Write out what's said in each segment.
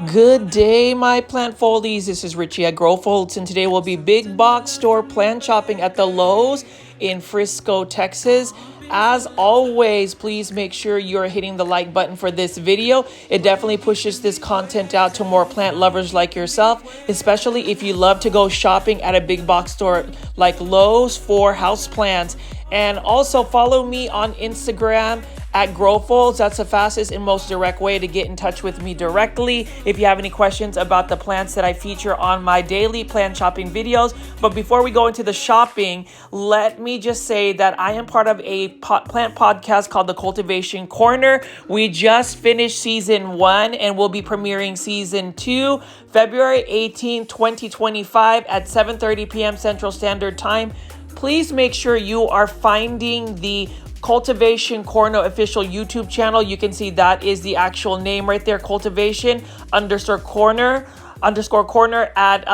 Good day, my plant foldies. This is Richie at Grow Folds, and today we'll be big box store plant shopping at the Lowe's in Frisco, Texas. As always, please make sure you're hitting the like button for this video. It definitely pushes this content out to more plant lovers like yourself, especially if you love to go shopping at a big box store like Lowe's for houseplants. And also follow me on Instagram at Grow Folds. That's the fastest and most direct way to get in touch with me directly if you have any questions about the plants that I feature on my daily plant shopping videos. But before we go into the shopping, let me just say that I am part of a plant podcast called The Cultivation Corner. We just finished season 1 and we'll be premiering season 2 February 18, 2025 at 7:30 p.m. Central Standard Time. Please make sure you are finding the Cultivation Corner official YouTube channel. You can see that is the actual name right there, cultivation underscore corner at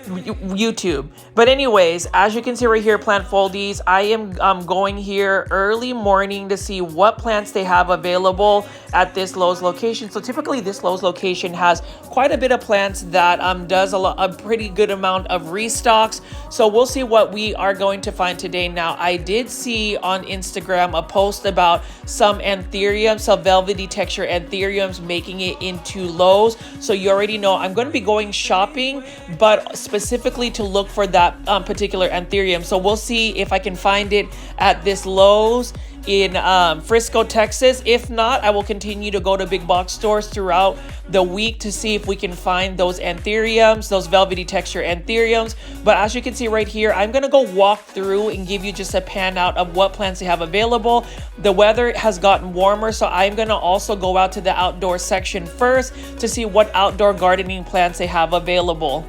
YouTube. But anyways, as you can see right here, plant foldies, I am going here early morning to see what plants they have available at this Lowe's location. So typically this Lowe's location has quite a bit of plants that does a pretty good amount of restocks. So we'll see what we are going to find today. Now, I did see on Instagram a post about some anthuriums, some velvety texture anthuriums making it into Lowe's. So you already know I'm going to be going shopping, but specifically to look for that particular anthurium. So we'll see if I can find it at this Lowe's in Frisco, Texas. If not, I will continue to go to big box stores throughout the week to see if we can find those anthuriums, those velvety texture anthuriums. But as you can see right here, I'm going to go walk through and give you just a pan out of what plants they have available. The weather has gotten warmer, so I'm going to also go out to the outdoor section first to see what outdoor gardening plants they have available.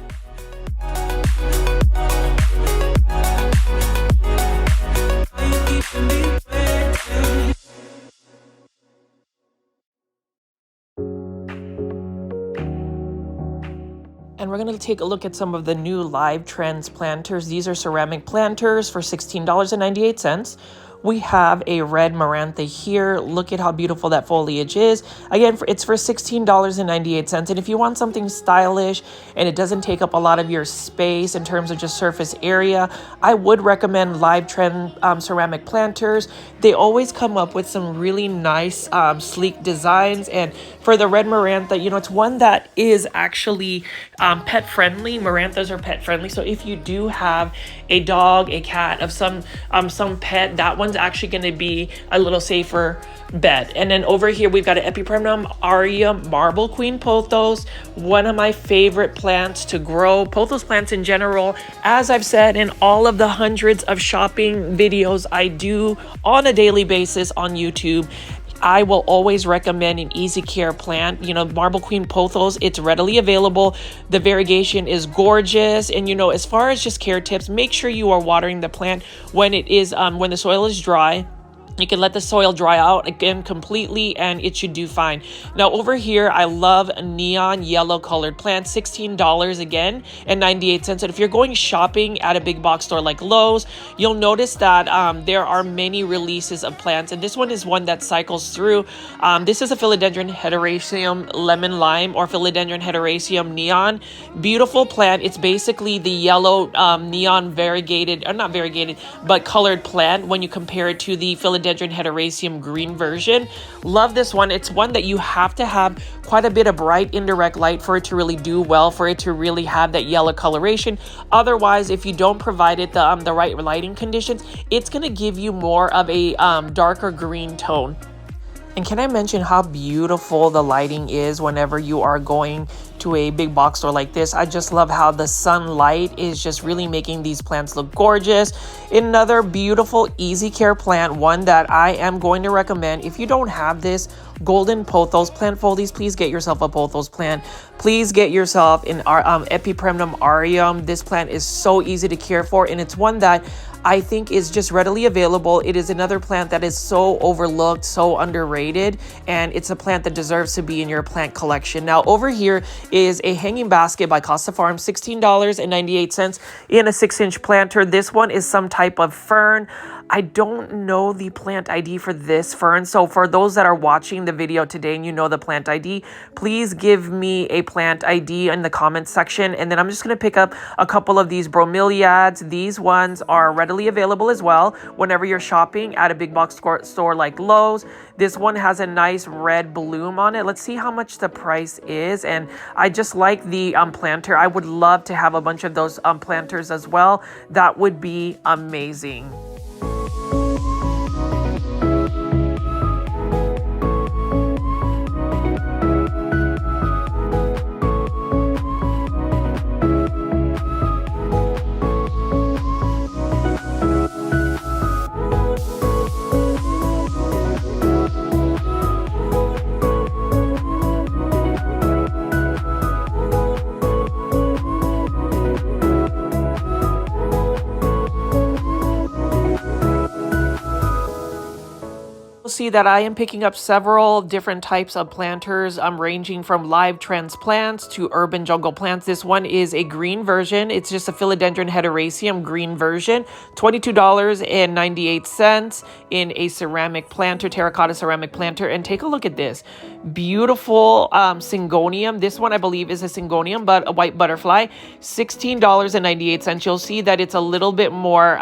And we're going to take a look at some of the new Live Trends planters. These are ceramic planters for $16.98. We have a red Marantha here. Look at how beautiful that foliage is. Again, it's for $16.98. And if you want something stylish and it doesn't take up a lot of your space in terms of just surface area, I would recommend Live Trend ceramic planters. They always come up with some really nice, sleek designs. And for the red Marantha, it's one that is actually pet friendly. Maranthas are pet friendly. So if you do have a dog, a cat of some pet, that one's actually going to be a little safer bet. And then over here we've got an Epipremnum Aria Marble Queen Pothos, one of my favorite plants to grow. Pothos plants in general, as I've said in all of the hundreds of shopping videos I do on a daily basis on YouTube, I will always recommend an easy care plant. Marble Queen Pothos, it's readily available. The variegation is gorgeous. And as far as just care tips, make sure you are watering the plant when the soil is dry. You can let the soil dry out again completely and it should do fine. Now over here, I love neon yellow colored plants, $16 again and 98 cents. And if you're going shopping at a big box store like Lowe's, you'll notice that there are many releases of plants. And this one is one that cycles through. This is a Philodendron Hederaceum Lemon Lime or Philodendron Hederaceum Neon. Beautiful plant. It's basically the yellow neon variegated, or not variegated, but colored plant when you compare it to the Philodendron Hederaceum green version. Love this one. It's one that you have to have quite a bit of bright indirect light for it to really do well, for it to really have that yellow coloration. Otherwise, if you don't provide it the right lighting conditions, it's going to give you more of a darker green tone. And can I mention how beautiful the lighting is whenever you are going to a big box store like this? I just love how the sunlight is just really making these plants look gorgeous. Another beautiful easy care plant, one that I am going to recommend. If you don't have this, golden pothos plant foldies, please get yourself a pothos plant. Please get yourself an Epipremnum Aureum. This plant is so easy to care for, and it's one that I think is just readily available. It is another plant that is so overlooked, so underrated, and it's a plant that deserves to be in your plant collection. Now over here is a hanging basket by Costa Farms, $16.98 in a 6-inch planter. This one is some type of fern. I don't know the plant ID for this fern. So for those that are watching the video today and you know the plant ID, please give me a plant ID in the comments section. And then I'm just going to pick up a couple of these bromeliads. These ones are readily available as well whenever you're shopping at a big box store like Lowe's. This one has a nice red bloom on it. Let's see how much the price is. And I just like the planter. I would love to have a bunch of those planters as well. That would be amazing. See that I am picking up several different types of planters, ranging from live transplants to urban jungle plants. This one is a green version. It's just a philodendron hederaceum green version, $22.98 in a ceramic planter, terracotta ceramic planter. And take a look at this beautiful syngonium. This one I believe is a syngonium, but a white butterfly, $16.98. You'll see that it's a little bit more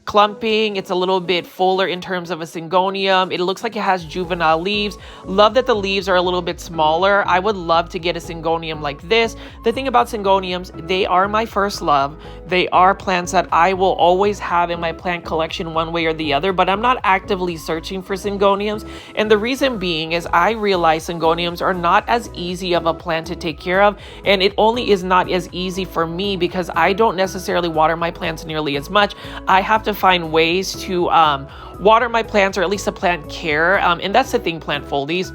clumping. It's a little bit fuller in terms of a syngonium. It looks like it has juvenile leaves. Love that the leaves are a little bit smaller. I would love to get a syngonium like this. The thing about syngoniums, they are my first love. They are plants that I will always have in my plant collection one way or the other, but I'm not actively searching for syngoniums. And the reason being is I realize syngoniums are not as easy of a plant to take care of, and it only is not as easy for me because I don't necessarily water my plants nearly as much. I have to find ways to water my plants, or at least a plant care, and that's the thing, plant foldies.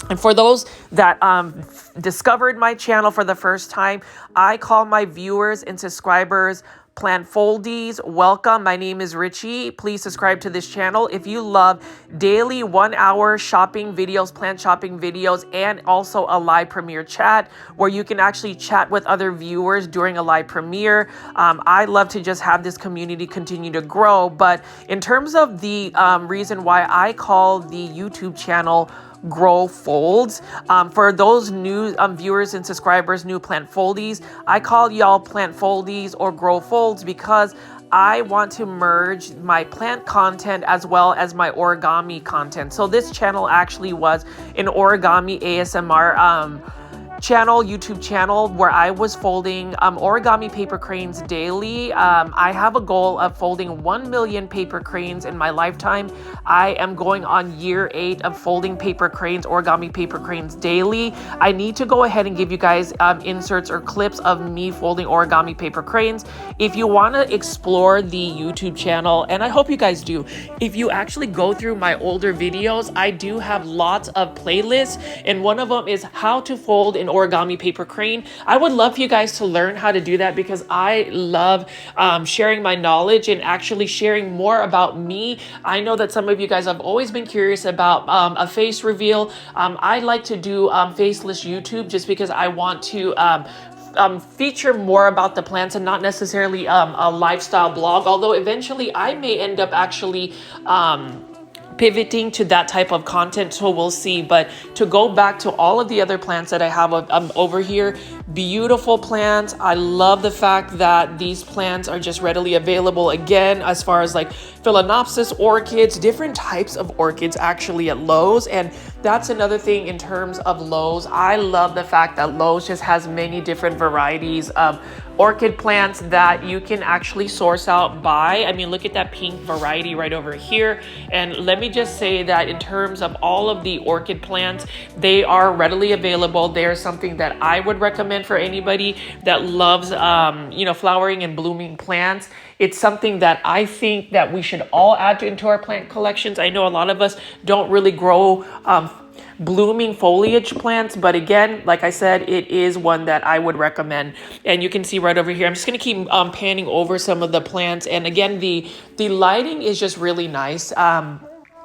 And for those that discovered my channel for the first time, I call my viewers and subscribers plant foldies. Welcome. My name is Richie. Please subscribe to this channel if you love daily 1-hour shopping videos, plant shopping videos, and also a live premiere chat where you can actually chat with other viewers during a live premiere. I love to just have this community continue to grow. But in terms of the reason why I call the YouTube channel Grow Folds, for those new viewers and subscribers, new plant foldies, I call y'all plant foldies or grow folds because I want to merge my plant content as well as my origami content. So this channel actually was an origami ASMR YouTube channel where I was folding origami paper cranes daily. I have a goal of folding 1 million paper cranes in my lifetime. I am going on year 8 of folding paper cranes, origami paper cranes daily. I need to go ahead and give you guys inserts or clips of me folding origami paper cranes. If you want to explore the YouTube channel, and I hope you guys do, if you actually go through my older videos, I do have lots of playlists, and one of them is how to fold an origami paper crane. I would love for you guys to learn how to do that because I love sharing my knowledge and actually sharing more about me. I know that some of you guys have always been curious about a face reveal. I like to do faceless YouTube just because I want to feature more about the plants and not necessarily a lifestyle blog, although eventually I may end up actually pivoting to that type of content, so we'll see. But to go back to all of the other plants that I have over here, beautiful plants. I love the fact that these plants are just readily available again as far as like Phalaenopsis orchids, different types of orchids actually at Lowe's. And that's another thing in terms of Lowe's. I love the fact that Lowe's just has many different varieties of orchid plants that you can actually source out by. I mean, look at that pink variety right over here. And let me just say that in terms of all of the orchid plants, they are readily available. They're something that I would recommend for anybody that loves, flowering and blooming plants. It's something that I think that we should all add into our plant collections. I know a lot of us don't really grow blooming foliage plants, but again, like I said, it is one that I would recommend. And you can see right over here, I'm just going to keep panning over some of the plants. And again, the lighting is just really nice.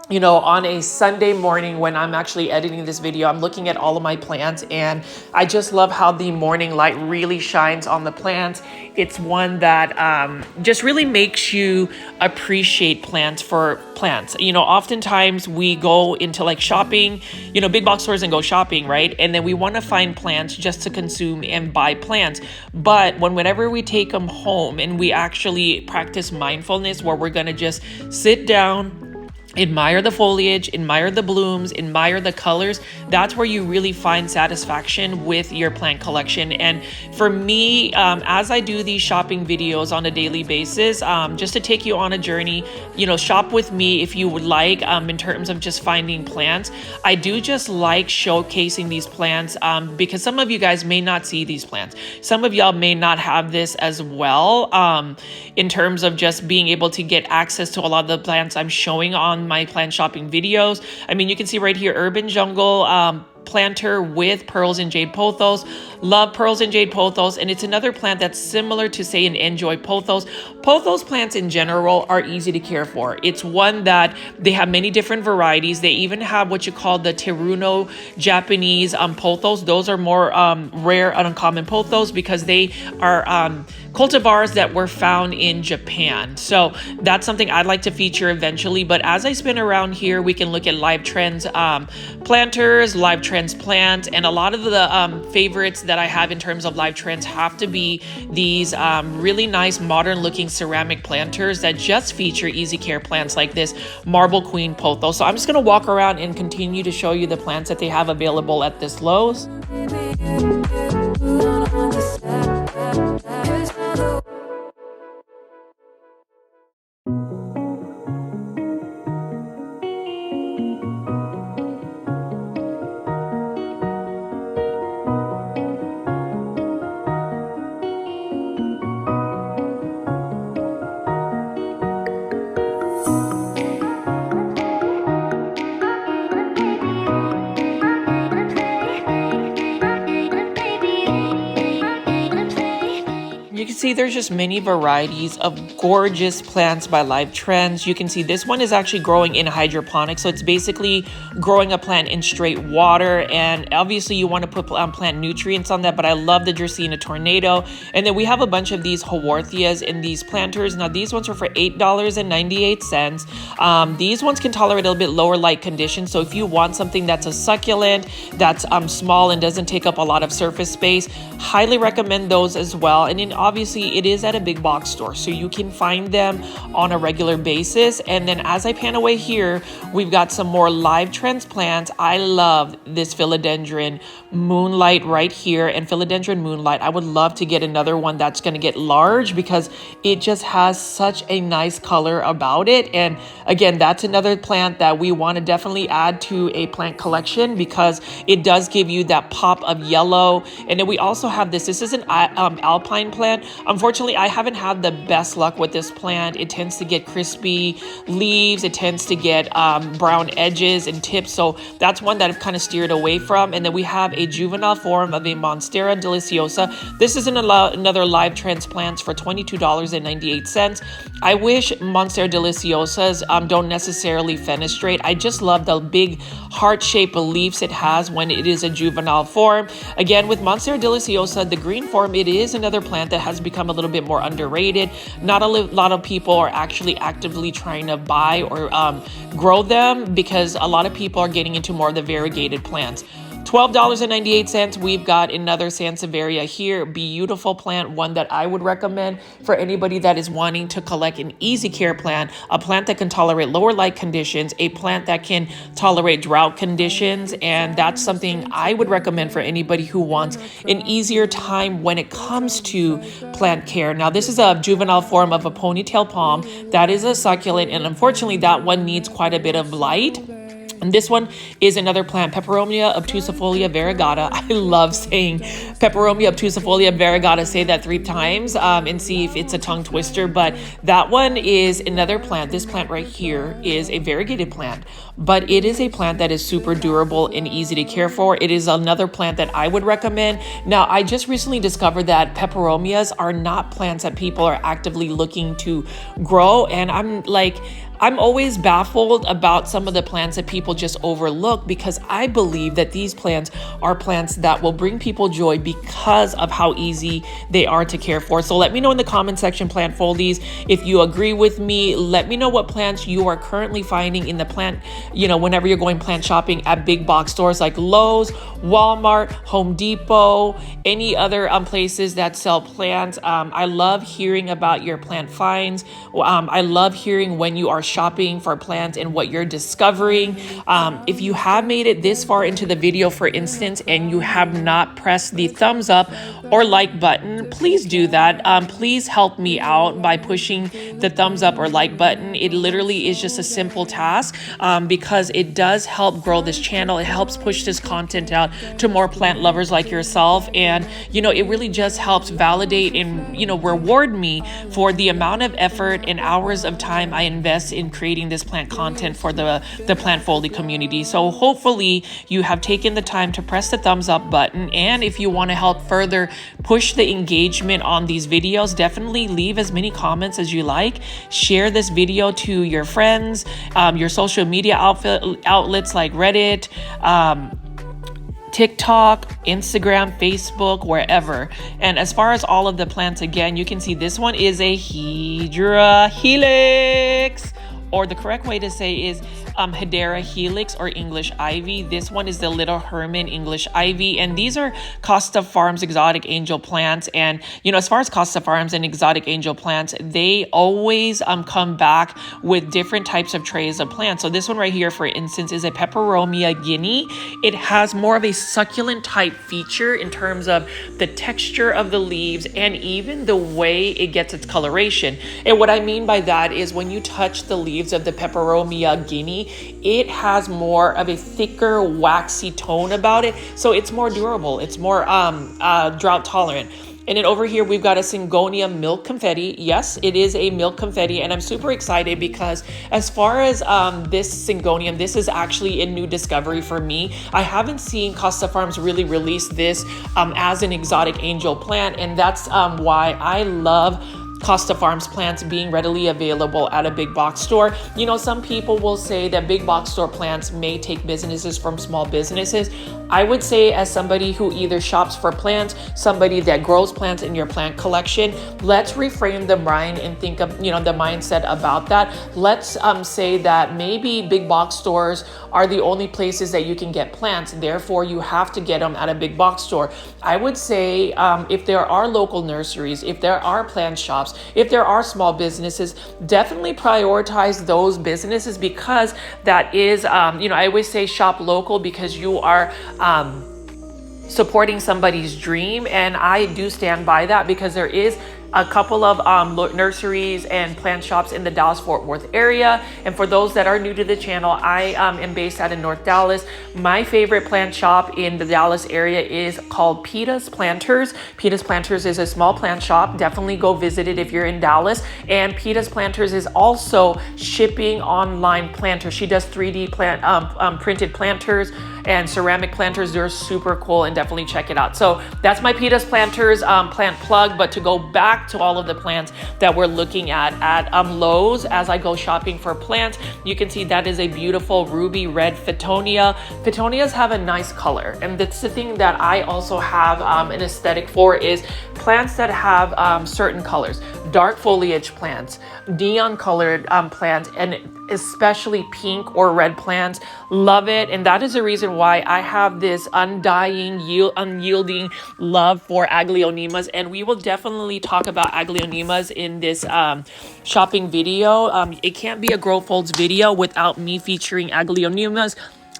you know, on a Sunday morning when I'm actually editing this video, I'm looking at all of my plants, and I just love how the morning light really shines on the plants. It's one that just really makes you appreciate plants for plants. You know, oftentimes we go into like shopping, you know, big box stores and go shopping, right? And then we want to find plants just to consume and buy plants. But whenever we take them home and we actually practice mindfulness, where we're going to just sit down, admire the foliage, admire the blooms, admire the colors, that's where you really find satisfaction with your plant collection. And for me, as I do these shopping videos on a daily basis, just to take you on a journey, you know, shop with me if you would like, in terms of just finding plants. I do just like showcasing these plants because some of you guys may not see these plants. Some of y'all may not have this as well, in terms of just being able to get access to a lot of the plants I'm showing on my plant shopping videos. I mean, you can see right here, urban jungle planter with pearls and jade pothos. Love pearls and jade pothos, and it's another plant that's similar to, say, an enjoy pothos. Pothos plants in general are easy to care for. It's one that they have many different varieties. They even have what you call the Teruno Japanese pothos. Those are more rare and uncommon pothos because they are cultivars that were found in Japan. So that's something I'd like to feature eventually. But as I spin around here, we can look at live trends planters, live trends plants, and a lot of the favorites that I have in terms of live trends have to be these really nice modern looking ceramic planters that just feature easy care plants like this Marble Queen pothos. So I'm just going to walk around and continue to show you the plants that they have available at this Lowe's. You can see there's just many varieties of gorgeous plants by Live Trends. You can see this one is actually growing in hydroponics. So it's basically growing a plant in straight water. And obviously you want to put plant nutrients on that. But I love the Dracaena Tornado. And then we have a bunch of these Haworthias in these planters. Now these ones are for $8.98. These ones can tolerate a little bit lower light conditions. So if you want something that's a succulent, that's small and doesn't take up a lot of surface space, highly recommend those as well. And then obviously it is at a big box store, so you can find them on a regular basis. And then as I pan away here, we've got some more Live Trends plants. I love this Philodendron Moonlight right here, and Philodendron Moonlight, I would love to get another one that's going to get large because it just has such a nice color about it. And again, that's another plant that we want to definitely add to a plant collection because it does give you that pop of yellow. And then we also have this is an alpine plant. Unfortunately, I haven't had the best luck with this plant. It tends to get crispy leaves. It tends to get brown edges and tips. So that's one that I've kind of steered away from. And then we have a juvenile form of a Monstera deliciosa. This is another Live Trends plant for $22.98. I wish Monstera deliciosas don't necessarily fenestrate. I just love the big heart-shaped leaves it has when it is a juvenile form. Again, with Monstera deliciosa, the green form, it is another plant that has become a little bit more underrated. Not a lot of people are actually actively trying to buy or grow them because a lot of people are getting into more of the variegated plants. $12.98. We've got another Sansevieria here. Beautiful plant, one that I would recommend for anybody that is wanting to collect an easy care plant, a plant that can tolerate lower light conditions, a plant that can tolerate drought conditions. And that's something I would recommend for anybody who wants an easier time when it comes to plant care. Now, this is a juvenile form of a ponytail palm. That is a succulent, and unfortunately that one needs quite a bit of light. And this one is another plant, Peperomia obtusifolia variegata. I love saying Peperomia obtusifolia variegata. Say that 3 times and see if it's a tongue twister. But that one is another plant. This plant right here is a variegated plant, but it is a plant that is super durable and easy to care for. It is another plant that I would recommend. Now, I just recently discovered that Peperomias are not plants that people are actively looking to grow. And I'm like, I'm always baffled about some of the plants that people just overlook, because I believe that these plants are plants that will bring people joy because of how easy they are to care for. So let me know in the comment section, plant foldies, if you agree with me. Let me know what plants you are currently finding in the plant, whenever you're going plant shopping at big box stores like Lowe's, Walmart, Home Depot, any other places that sell plants. I love hearing about your plant finds. I love hearing when you are shopping for plants and what you're discovering. If you have made it this far into the video, for instance, and you have not pressed the thumbs up or like button, please do that. Please help me out by pushing the thumbs up or like button. It literally is just a simple task, because it does help grow this channel. It helps push this content out to more plant lovers like yourself. And, it really just helps validate and, reward me for the amount of effort and hours of time I invest in creating this plant content for the plant foldie community. So hopefully you have taken the time to press the thumbs up button. And if you want to help further push the engagement on these videos, definitely leave as many comments as you like. Share this video to your friends, your social media outlets like Reddit, TikTok, Instagram, Facebook, wherever. And as far as all of the plants, again, you can see this one is a Hydra Helix, or the correct way to say is Hedera Helix or English Ivy. This one is the Little Herman English Ivy, and these are Costa Farms exotic angel plants. And as far as Costa Farms and exotic angel plants, they always come back with different types of trays of plants. So this one right here, for instance, is a Peperomia Guinea. It has more of a succulent type feature in terms of the texture of the leaves and even the way it gets its coloration. And what I mean by that is when you touch the leaves of the Peperomia Guinea, it has more of a thicker, waxy tone about it. So it's more durable. It's more drought tolerant. And then over here, we've got a Syngonium milk confetti. Yes, it is a milk confetti. And I'm super excited because as far as this Syngonium, this is actually a new discovery for me. I haven't seen Costa Farms really release this as an exotic angel plant. And that's why I love Costa Farms plants being readily available at a big box store. Some people will say that big box store plants may take businesses from small businesses. I would say, as somebody who either shops for plants, somebody that grows plants in your plant collection, let's reframe the mind and think of, the mindset about that. Let's say that maybe big box stores are the only places that you can get plants. Therefore, you have to get them at a big box store. I would say if there are local nurseries, if there are plant shops, if there are small businesses, definitely prioritize those businesses, because that is, I always say shop local because you are supporting somebody's dream. And I do stand by that, because there is a couple of nurseries and plant shops in the Dallas-Fort Worth area. And for those that are new to the channel, I am based out in North Dallas. My favorite plant shop in the Dallas area is called Peta's Planters. Peta's Planters is a small plant shop. Definitely go visit it if you're in Dallas. And Peta's Planters is also shipping online planters. She does 3D printed planters and ceramic planters. They're super cool, and definitely check it out. So that's my Peta's Planters plant plug. But to go back to all of the plants that we're looking at Lowe's as I go shopping for plants, you can see that is a beautiful ruby red Fittonia. Fittonias have a nice color, and that's the thing that I also have an aesthetic for, is plants that have certain colors. Dark foliage plants, neon colored plants, and especially pink or red plants. Love it. And that is the reason why I have this undying, unyielding love for Aglaonemas. And we will definitely talk about Aglaonemas in this shopping video. It can't be a Grow Folds video without me featuring Aglaonemas.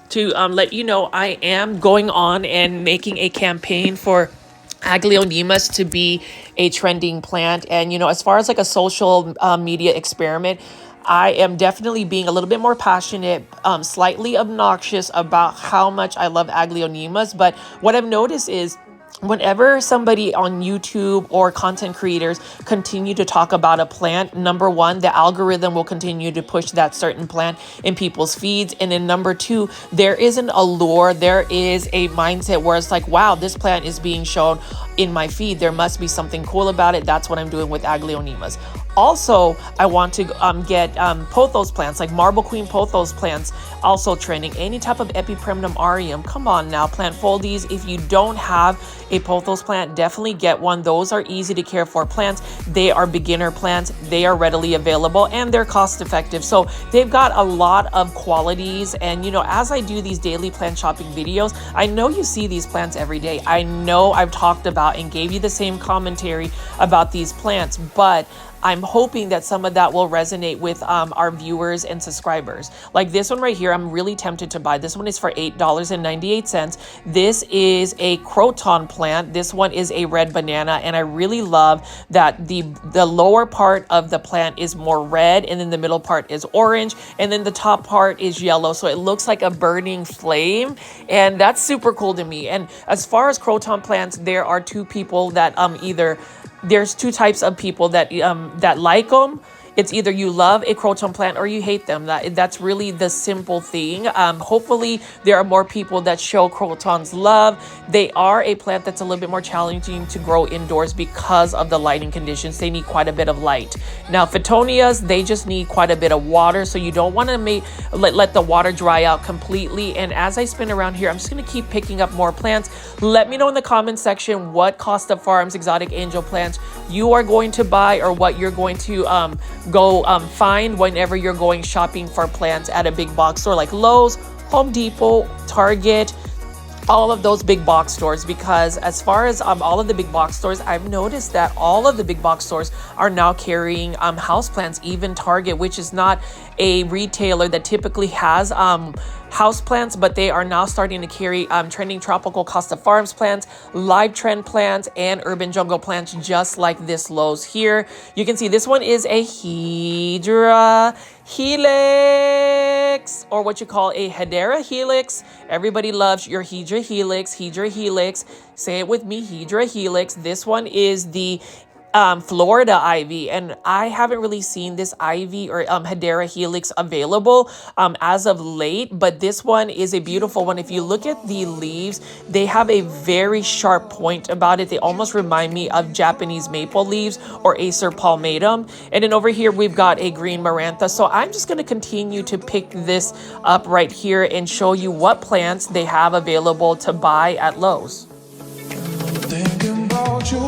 To let you know, I am going on and making a campaign for Aglaonemas to be a trending plant. And as far as like a social media experiment, I am definitely being a little bit more passionate, slightly obnoxious about how much I love Aglaonemas. But what I've noticed is whenever somebody on YouTube or content creators continue to talk about a plant, number one, the algorithm will continue to push that certain plant in people's feeds. And then number two, there is an allure, there is a mindset where it's like, wow, this plant is being shown in my feed. There must be something cool about it. That's what I'm doing with Aglaonemas. Also, I want to get pothos plants, like Marble Queen pothos plants, also trending. Any type of Epipremnum aureum. Come on now, plant foldies. If you don't have a pothos plant, definitely get one. Those are easy to care for plants. They are beginner plants. They are readily available and they're cost effective. So they've got a lot of qualities. And you know, as I do these daily plant shopping videos, I know you see these plants every day. I know I've talked about and gave you the same commentary about these plants, but I'm hoping that some of that will resonate with our viewers and subscribers. Like this one right here, I'm really tempted to buy. This one is for $8.98. This is a croton plant. This one is a red banana, and I really love that the lower part of the plant is more red, and then the middle part is orange, and then the top part is yellow. So it looks like a burning flame, and that's super cool to me. And as far as croton plants, there are two people that there's two types of people that like them. It's either you love a croton plant or you hate them. That's really the simple thing. Hopefully there are more people that show crotons love. They are a plant that's a little bit more challenging to grow indoors because of the lighting conditions. They need quite a bit of light. Now Phoetonias, they just need quite a bit of water, so you don't want to let the water dry out completely. And as I spin around here, I'm just going to keep picking up more plants. Let me know in the comment section what Costa Farms exotic angel plants you are going to buy, or what you're going to go find whenever you're going shopping for plants at a big box store like Lowe's, Home Depot, Target, all of those big box stores. Because as far as all of the big box stores, I've noticed that all of the big box stores are now carrying houseplants. Even Target, which is not a retailer that typically has houseplants, but they are now starting to carry trending tropical Costa Farms plants, live trend plants, and urban jungle plants, just like this Lowe's here. You can see this one is a Hydra Helix, or what you call a Hedera Helix. Everybody loves your Hydra Helix. Hydra Helix. Say it with me, Hydra Helix. This one is the Florida ivy, and I haven't really seen this ivy or Hedera Helix available as of late, but this one is a beautiful one. If you look at the leaves, they have a very sharp point about it. They almost remind me of Japanese maple leaves or Acer palmatum. And then over here we've got a green marantha. So I'm just going to continue to pick this up right here and show you what plants they have available to buy at Lowe's. Thinking about you.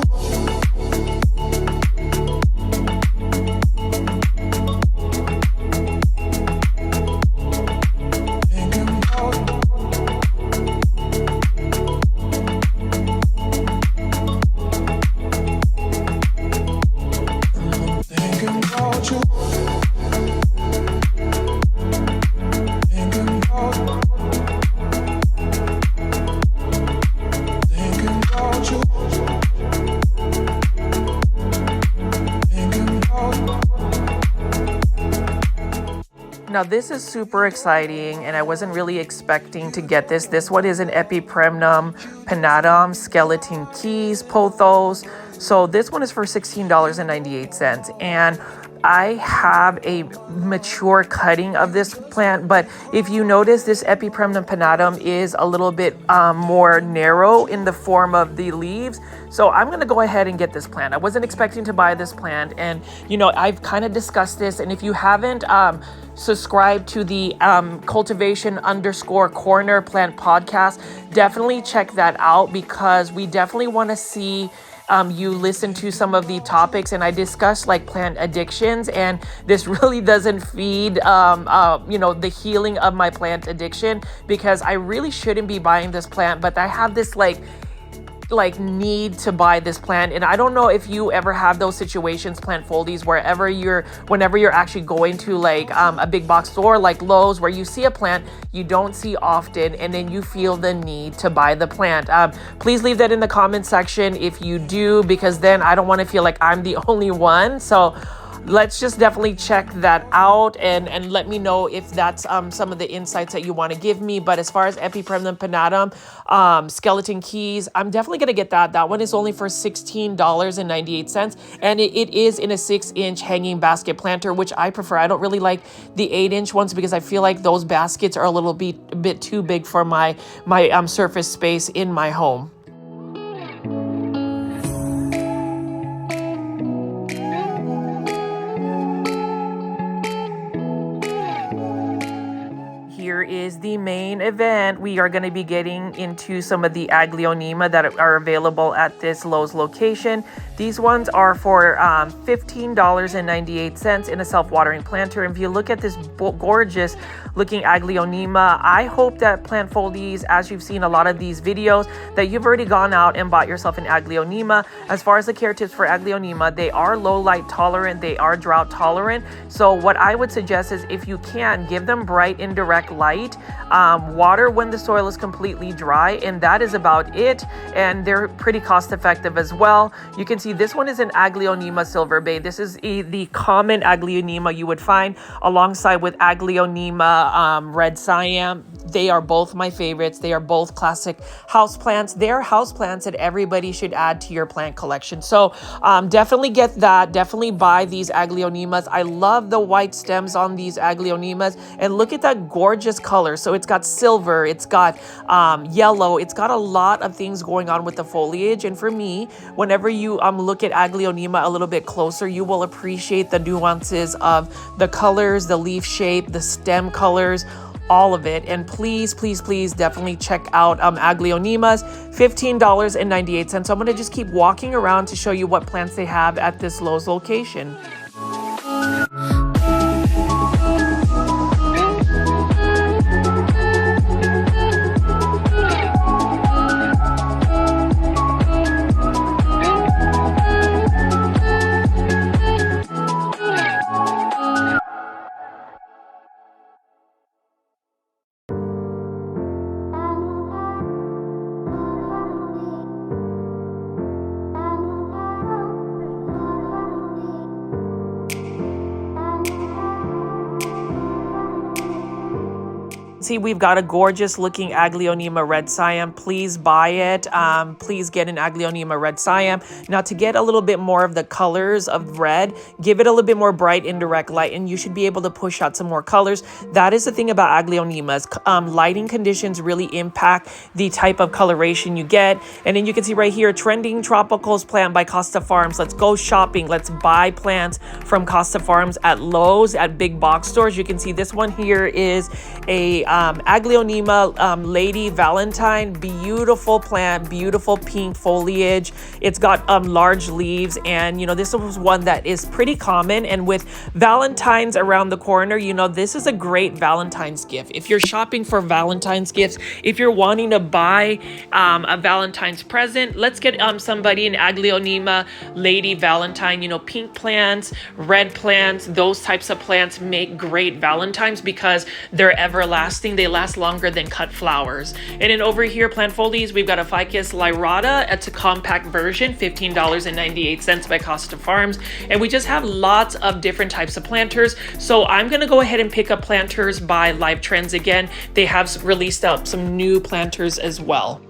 Now this is super exciting, and I wasn't really expecting to get this. This one is an Epipremnum pinnatum skeleton keys pothos. So this one is for $16.98, and I have a mature cutting of this plant, but if you notice, this Epipremnum pinnatum is a little bit more narrow in the form of the leaves. So I'm going to go ahead and get this plant. I wasn't expecting to buy this plant, and you know, I've kind of discussed this, and if you haven't subscribed to the cultivation_corner plant podcast, definitely check that out, because we definitely want to see you listen to some of the topics, and I discussed like plant addictions, and this really doesn't feed the healing of my plant addiction, because I really shouldn't be buying this plant, but I have this like need to buy this plant. And I don't know if you ever have those situations, plant foldies, whenever you're actually going to like a big box store like Lowe's, where you see a plant you don't see often, and then you feel the need to buy the plant. Please leave that in the comment section if you do, because then I don't want to feel like I'm the only one. So let's just definitely check that out, and let me know if that's some of the insights that you want to give me. But as far as Epipremnum pinnatum skeleton keys, I'm definitely going to get that. That one is only for $16.98, and it is in a 6-inch hanging basket planter, which I prefer. I don't really like the 8-inch ones, because I feel like those baskets are a little bit too big for my surface space in my home. the main event, we are going to be getting into some of the Aglaonema that are available at this Lowe's location. These ones are for $15.98 in a self-watering planter. And if you look at this gorgeous looking Aglaonema, I hope that plant foldies, as you've seen a lot of these videos, that you've already gone out and bought yourself an Aglaonema. As far as the care tips for Aglaonema, they are low light tolerant, they are drought tolerant. So what I would suggest is, if you can, give them bright indirect light, water when the soil is completely dry, and that is about it. And they're pretty cost effective as well. You can see this one is an Aglaonema Silver Bay. This is the common Aglaonema you would find alongside with Aglaonema Red Siam. They are both my favorites. They are both classic houseplants. They're houseplants that everybody should add to your plant collection. So definitely get that. Definitely buy these Aglaonemas. I love the white stems on these Aglaonemas. And look at that gorgeous color. So it's got silver, it's got yellow, it's got a lot of things going on with the foliage. And for me, whenever you look at Aglaonema a little bit closer, you will appreciate the nuances of the colors, the leaf shape, the stem colors, all of it. And please, please, please definitely check out Aglaonemas, $15.98. So I'm going to just keep walking around to show you what plants they have at this Lowe's location. See, we've got a gorgeous looking Aglaonema Red Siam. Please buy it. Please get an Aglaonema Red Siam. Now, to get a little bit more of the colors of red, give it a little bit more bright indirect light, and you should be able to push out some more colors. That is the thing about Aglaonemas. Lighting conditions really impact the type of coloration you get. And then you can see right here, trending tropicals plant by Costa Farms. Let's go shopping. Let's buy plants from Costa Farms at Lowe's, at big box stores. You can see this one here is a Aglaonema Lady Valentine. Beautiful plant, beautiful pink foliage. It's got large leaves, and this was one that is pretty common. And with Valentine's around the corner, this is a great Valentine's gift. If you're shopping for Valentine's gifts, if you're wanting to buy a Valentine's present, let's get somebody an Aglaonema Lady Valentine. Pink plants, red plants, those types of plants make great Valentines because they're everlasting. They last longer than cut flowers. And then over here, plant foldies, we've got a Ficus lyrata. It's a compact version, $15.98 by Costa Farms. And we just have lots of different types of planters. So I'm going to go ahead and pick up planters by Live Trends again. They have released up some new planters as well.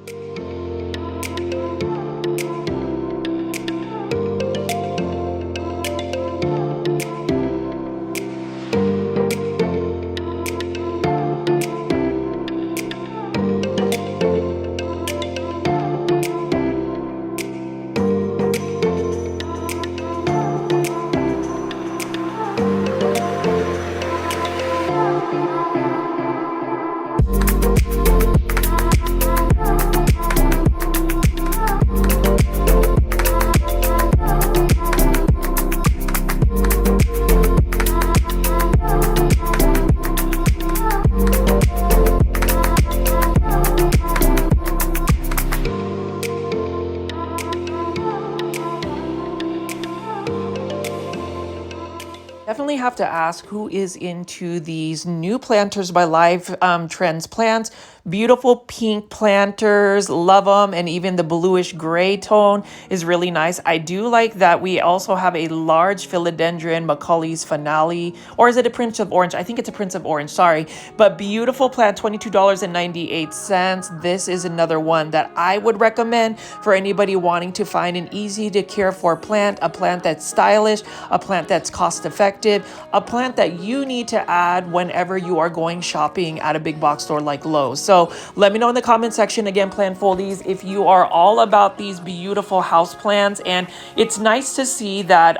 Definitely have to ask who is into these new planters by Live Trends plants. Beautiful pink planters, love them. And even the bluish gray tone is really nice. I do like that we also have a large philodendron, Macaulay's Finale, or is it a Prince of Orange? I think it's a Prince of Orange, sorry. But beautiful plant, $22.98. This is another one that I would recommend for anybody wanting to find an easy to care for plant, a plant that's stylish, a plant that's cost effective. perspective, a plant that you need to add whenever you are going shopping at a big box store like Lowe. So let me know in the comment section, again, plant foldies, if you are all about these beautiful house plants. And it's nice to see that,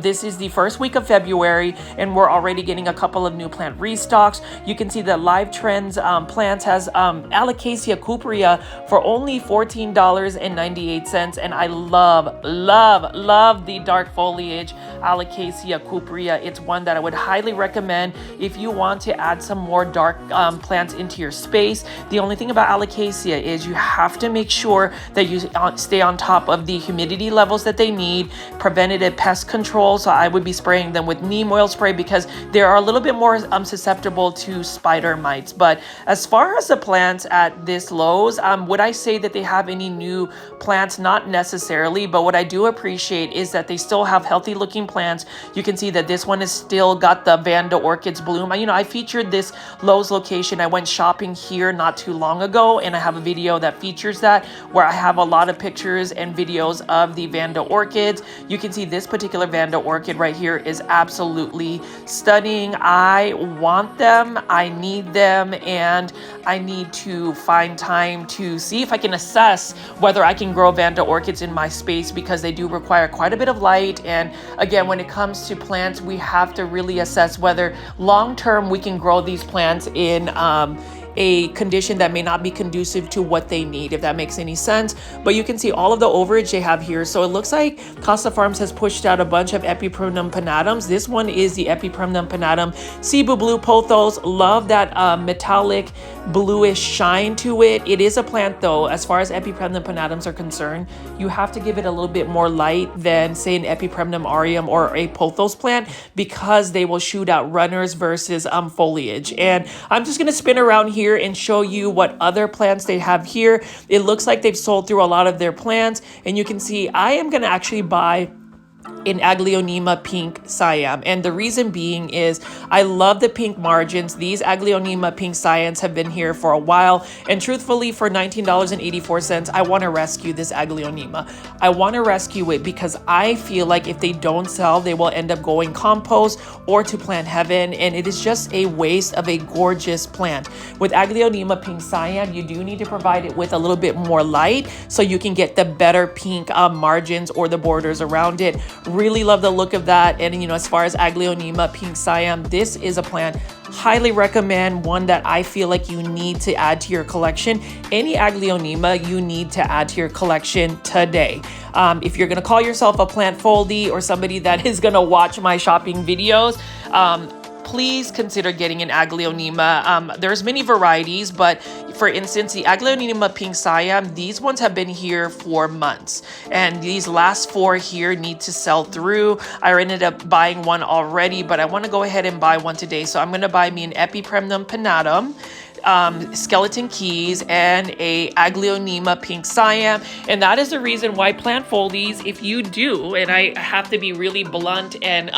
this is the first week of February and we're already getting a couple of new plant restocks. You can see that Live Trends plants has Alocasia cuprea for only $14.98. And I love the dark foliage Alocasia cuprea. It's one that I would highly recommend if you want to add some more dark plants into your space. The only thing about Alocasia is you have to make sure that you stay on top of the humidity levels that they need, preventative pest control. So I would be spraying them with neem oil spray because they are a little bit more susceptible to spider mites. But as far as the plants at this Lowe's, would I say that they have any new plants? Not necessarily, but what I do appreciate is that they still have healthy looking plants. You can see that this one is still got the Vanda orchids bloom. I featured this Lowe's location. I went shopping here not too long ago, and I have a video that features that where I have a lot of pictures and videos of the Vanda orchids. You can see this particular Vanda orchid right here is absolutely stunning. I want them, I need them, and I need to find time to see if I can assess whether I can grow Vanda orchids in my space, because they do require quite a bit of light. And again, when it comes to plants, we have to really assess whether long term we can grow these plants in a condition that may not be conducive to what they need, if that makes any sense. But you can see all of the overage they have here. So it looks like Costa Farms has pushed out a bunch of Epipremnum pinnatums. This one is the Epipremnum pinnatum Cebu Blue Pothos. Love that metallic bluish shine to it. It is a plant though, as far as Epipremnum pinnatums are concerned, you have to give it a little bit more light than say an Epipremnum aureum or a Pothos plant, because they will shoot out runners versus foliage. And I'm just going to spin around here and show you what other plants they have here. It looks like they've sold through a lot of their plants, and you can see I am going to actually buy in Aglaonema Pink Siam. And the reason being is I love the pink margins. These Aglaonema Pink Siams have been here for a while. And truthfully, for $19.84, I want to rescue this Aglaonema. I want to rescue it because I feel like if they don't sell, they will end up going compost or to plant heaven. And it is just a waste of a gorgeous plant. With Aglaonema Pink Siam, you do need to provide it with a little bit more light so you can get the better pink margins or the borders around it. Really love the look of that. And as far as Aglaonema Pink Siam, this is a plant highly recommend, one that I feel like you need to add to your collection. Any Aglaonema you need to add to your collection today. If you're gonna call yourself a plant foldie or somebody that is gonna watch my shopping videos, please consider getting an Aglaonema. There's many varieties, but for instance, the Aglaonema Pink Siam, these ones have been here for months. And these last 4 here need to sell through. I ended up buying one already, but I want to go ahead and buy one today. So I'm going to buy me an Epipremnum pinnatum, skeleton keys, and a Aglaonema Pink Siam. And that is the reason why plant foldies, if you do, and I have to be really blunt and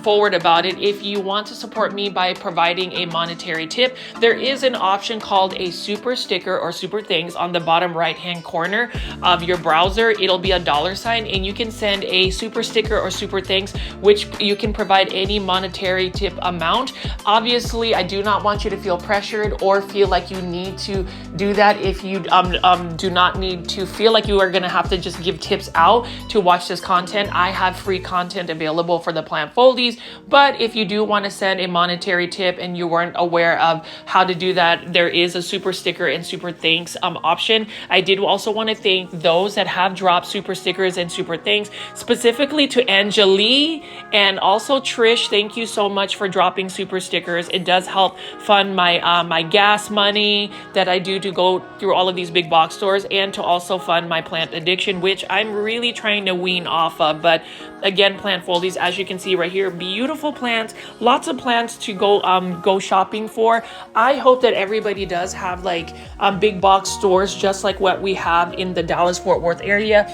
forward about it, if you want to support me by providing a monetary tip, there is an option called a super sticker or super things on the bottom right hand corner of your browser. It'll be a $sign, and you can send a super sticker or super things, which you can provide any monetary tip amount. Obviously, I do not want you to feel pressured or feel like you need to do that. If you do not need to feel like you are going to have to just give tips out to watch this content, I have free content available for the plant foldies. But if you do want to send a monetary tip and you weren't aware of how to do that, there is a super sticker and super thanks option. I did also want to thank those that have dropped super stickers and super thanks, specifically to Angelie and also Trish. Thank you so much for dropping super stickers. It does help fund my my gas money that I do to go through all of these big box stores, and to also fund my plant addiction, which I'm really trying to wean off of. But again, plant foldies, as you can see right here, beautiful plants, lots of plants to go shopping for. I hope that everybody does have like big box stores just like what we have in the Dallas-Fort Worth area,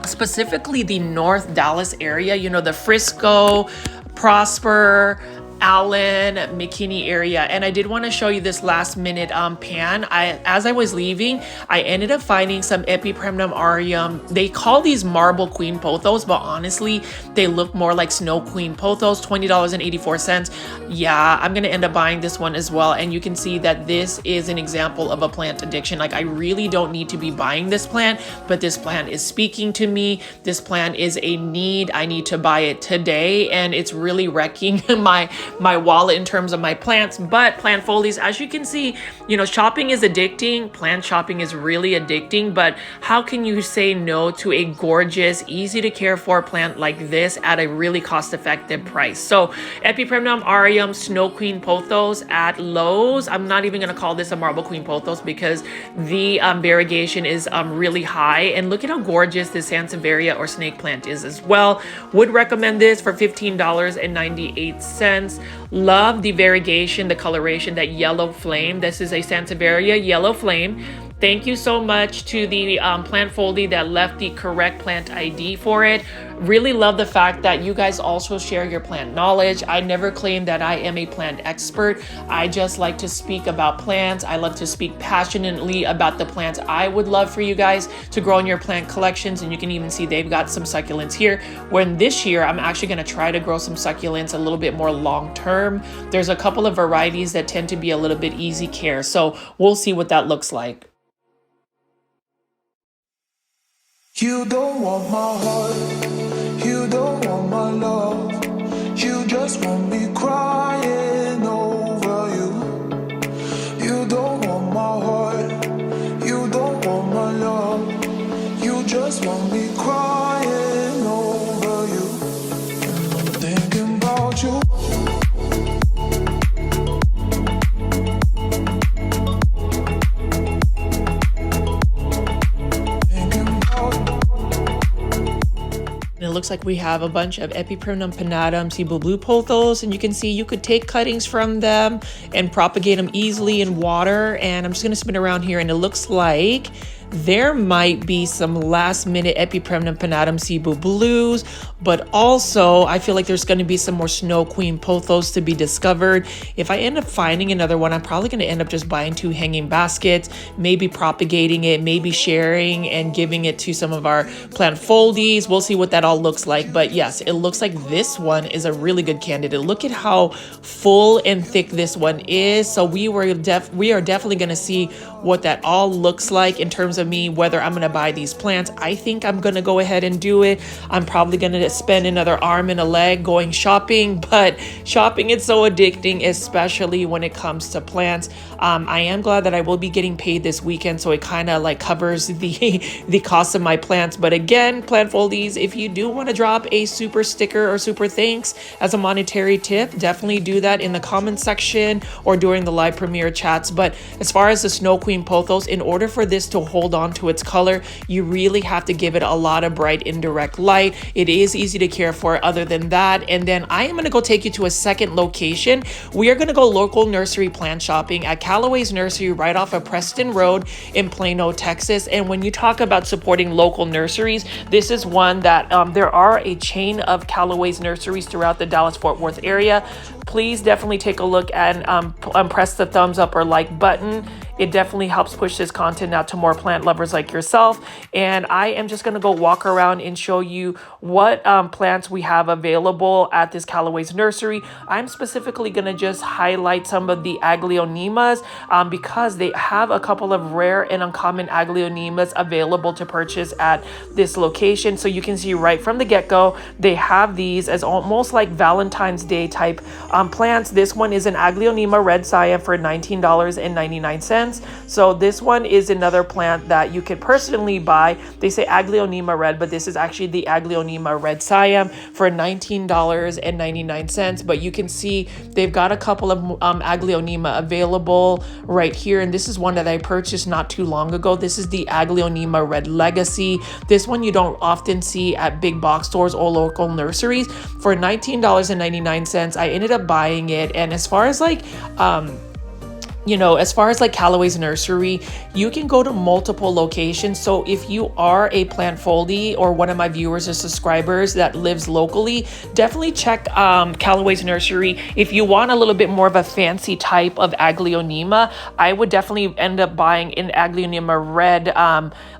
specifically the North Dallas area, the Frisco, Prosper, Allen, McKinney area. And I did want to show you this last minute pan. As I was leaving, I ended up finding some Epipremnum aureum. They call these marble queen pothos, but honestly, they look more like snow queen pothos, $20.84. Yeah, I'm going to end up buying this one as well. And you can see that this is an example of a plant addiction. Like, I really don't need to be buying this plant, but this plant is speaking to me. This plant is a need. I need to buy it today, and it's really wrecking my wallet in terms of my plants. But plant folies, as you can see, you know, shopping is addicting. Plant shopping is really addicting, but how can you say no to a gorgeous, easy to care for plant like this at a really cost-effective price? So Epipremnum aureum Snow Queen Pothos at Lowe's. I'm not even going to call this a Marble Queen Pothos because the variegation is really high. And look at how gorgeous this Sansevieria or snake plant is as well. Would recommend this for $15.98. Love the variegation, the coloration, that yellow flame. This is a Sansevieria yellow flame. Thank you so much to the plant foldy that left the correct plant ID for it. Really love the fact that you guys also share your plant knowledge. I never claim that I am a plant expert. I just like to speak about plants. I love to speak passionately about the plants I would love for you guys to grow in your plant collections. And you can even see they've got some succulents here. When this year, I'm actually going to try to grow some succulents a little bit more long term. There's a couple of varieties that tend to be a little bit easy care. So we'll see what that looks like. You don't want my heart, you don't want my love, you just want me crying over you. You don't want my heart, you don't want my love, you just want me crying over you. I'm thinking about you. It looks like we have a bunch of Epipremnum pinnatum Cebu blue pothos, and you can see you could take cuttings from them and propagate them easily in water. And I'm just going to spin around here, and it looks like there might be some last minute Epipremnum pinnatum Cebu blues, but also I feel like there's going to be some more Snow Queen pothos to be discovered. If I end up finding another one, I'm probably going to end up just buying 2 hanging baskets, maybe propagating it, maybe sharing and giving it to some of our plant foldies. We'll see what that all looks like. But yes, it looks like this one is a really good candidate. Look at how full and thick this one is. So we are definitely going to see what that all looks like in terms of me, whether I'm going to buy these plants. I think I'm going to go ahead and do it. I'm probably going to spend another arm and a leg going shopping, but shopping is so addicting, especially when it comes to plants. I am glad that I will be getting paid this weekend, so it kind of like covers the cost of my plants. But again, plant foldies, if you do want to drop a super sticker or super thanks as a monetary tip, definitely do that in the comment section or during the live premiere chats. But as far as the Snow Queen pothos, in order for this to hold on to its color, you really have to give it a lot of bright indirect light. It is easy to care for other than that. And then I am going to go take you to a second location. We are going to go local nursery plant shopping at Callaway's Nursery right off of Preston Road in Plano, Texas. And when you talk about supporting local nurseries, this is one that there are a chain of Callaway's nurseries throughout the Dallas-Fort Worth area. Please definitely take a look and press the thumbs up or like button. It definitely helps push this content out to more plant lovers like yourself. And I am just going to go walk around and show you what plants we have available at this Callaway's nursery. I'm specifically going to just highlight some of the Aglaonemas because they have a couple of rare and uncommon Aglaonemas available to purchase at this location. So you can see right from the get-go, they have these as almost like Valentine's Day type plants. This one is an Aglaonema red Siam for $19.99. So this one is another plant that you could personally buy. They say Aglaonema red, but this is actually the Aglaonema red Siam for $19.99. But you can see they've got a couple of Aglaonema available right here. And this is one that I purchased not too long ago. This is the Aglaonema red legacy. This one you don't often see at big box stores or local nurseries. For $19.99, I ended up buying it. And as far as like as far as like Callaway's Nursery, you can go to multiple locations. So if you are a plant foldie or one of my viewers or subscribers that lives locally, definitely check Callaway's Nursery. If you want a little bit more of a fancy type of Aglaonema, I would definitely end up buying an Aglaonema Red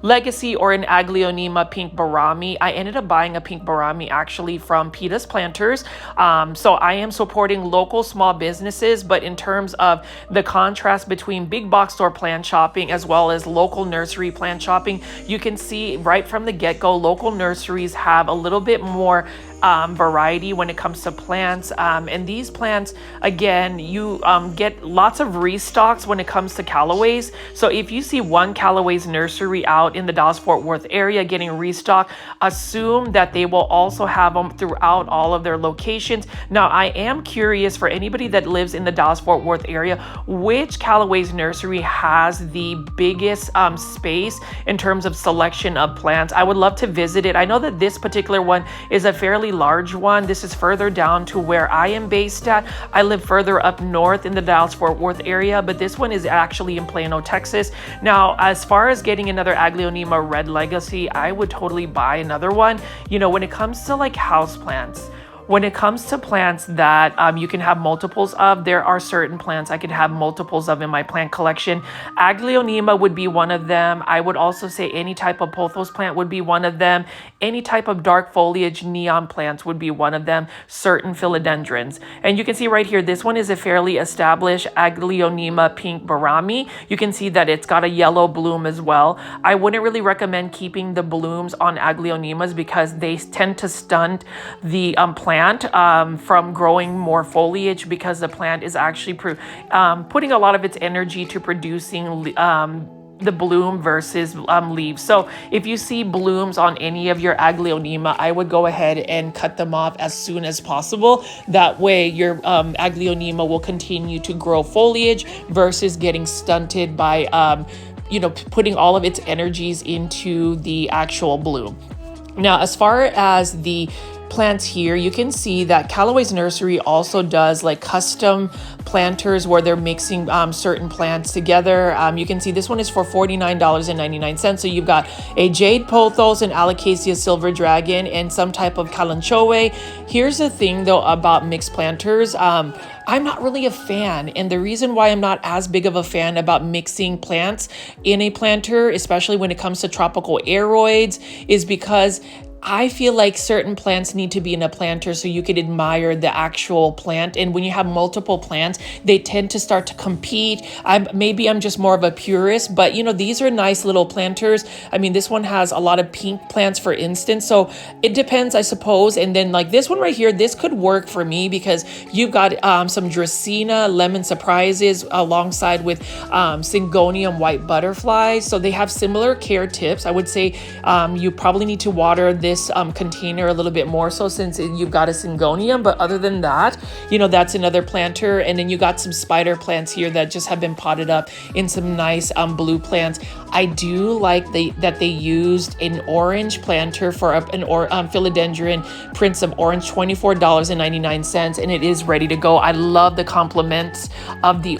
Legacy or an Aglaonema Pink Barami. I ended up buying a Pink Barami actually from Pothos Planters. So I am supporting local small businesses, but in terms of the contrast between big box store plant shopping as well as local nursery plant shopping, you can see right from the get-go, local nurseries have a little bit more variety when it comes to plants, and these plants, again, you get lots of restocks when it comes to Callaway's. So if you see one Callaway's nursery out in the Dallas-Fort Worth area getting restocked, assume that they will also have them throughout all of their locations. Now, I am curious for anybody that lives in the Dallas-Fort Worth area, which Callaway's nursery has the biggest space in terms of selection of plants. I would love to visit it. I know that this particular one is a fairly large one. This is further down to where I am based at. I live further up north in the Dallas-Fort Worth area, but this one is actually in Plano, Texas. Now, as far as getting another Aglaonema Red Legacy, I would totally buy another one. When it comes to like houseplants, when it comes to plants that you can have multiples of, there are certain plants I could have multiples of in my plant collection. Aglaonema would be one of them. I would also say any type of Pothos plant would be one of them. Any type of dark foliage neon plants would be one of them. Certain philodendrons. And you can see right here, this one is a fairly established Aglaonema Pink Barami. You can see that it's got a yellow bloom as well. I wouldn't really recommend keeping the blooms on Aglaonemas because they tend to stunt the plant from growing more foliage, because the plant is actually putting a lot of its energy to producing the bloom versus leaves. So if you see blooms on any of your Aglaonema, I would go ahead and cut them off as soon as possible. That way your Aglaonema will continue to grow foliage versus getting stunted by putting all of its energies into the actual bloom. Now, as far as the plants here, you can see that Callaway's Nursery also does like custom planters where they're mixing certain plants together. You can see this one is for $49.99. So you've got a Jade Pothos, an Alocasia Silver Dragon, and some type of Callaway. Here's the thing though about mixed planters. I'm not really a fan, and the reason why I'm not as big of a fan about mixing plants in a planter, especially when it comes to tropical aeroids, is because I feel like certain plants need to be in a planter so you could admire the actual plant. And when you have multiple plants, they tend to start to compete. Maybe I'm just more of a purist, but these are nice little planters. I mean, this one has a lot of pink plants, for instance. So it depends, I suppose. And then like this one right here, this could work for me because you've got some Dracaena Lemon Surprises alongside with Syngonium White Butterflies. So they have similar care tips. I would say you probably need to water this container a little bit more so since you've got a Syngonium, but other than that, that's another planter. And then you got some spider plants here that just have been potted up in some nice blue plants. I do like that they used an orange planter for an philodendron Prince of Orange, $24.99, and it is ready to go. I love the complements of the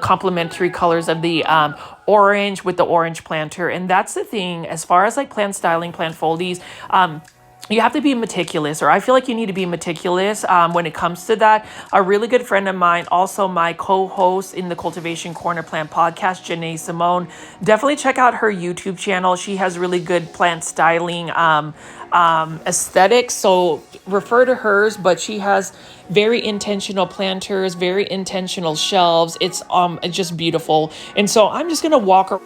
complementary colors of the orange with the orange planter. And that's the thing as far as like plant styling, plant foldies, you have to be meticulous, or I feel like you need to be meticulous when it comes to that. A really good friend of mine, also my co-host in the Cultivation Corner Plant Podcast, Janae Simone, definitely check out her YouTube channel. She has really good plant styling aesthetics, so refer to hers, but she has very intentional planters, very intentional shelves. It's just beautiful. And so I'm just gonna walk around.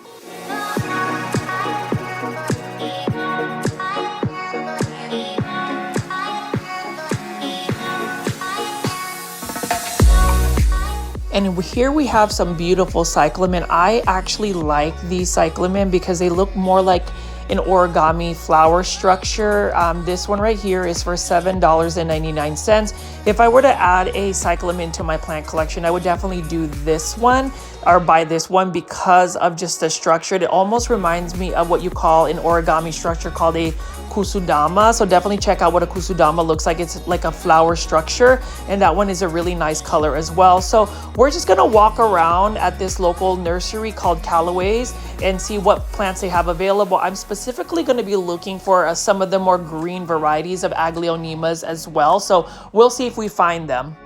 And here we have some beautiful cyclamen. I actually like these cyclamen because they look more like an origami flower structure. This one right here is for $7.99. If I were to add a cyclamen to my plant collection, I would definitely do this one. or buy this one because of just the structure. It almost reminds me of what you call an origami structure called a kusudama. So definitely check out what a kusudama looks like. It's like a flower structure, and that one is a really nice color as well. So we're just gonna walk around at this local nursery called Callaway's and see what plants they have available. I'm specifically going to be looking for some of the more green varieties of Aglaonemas as well. So we'll see if we find them.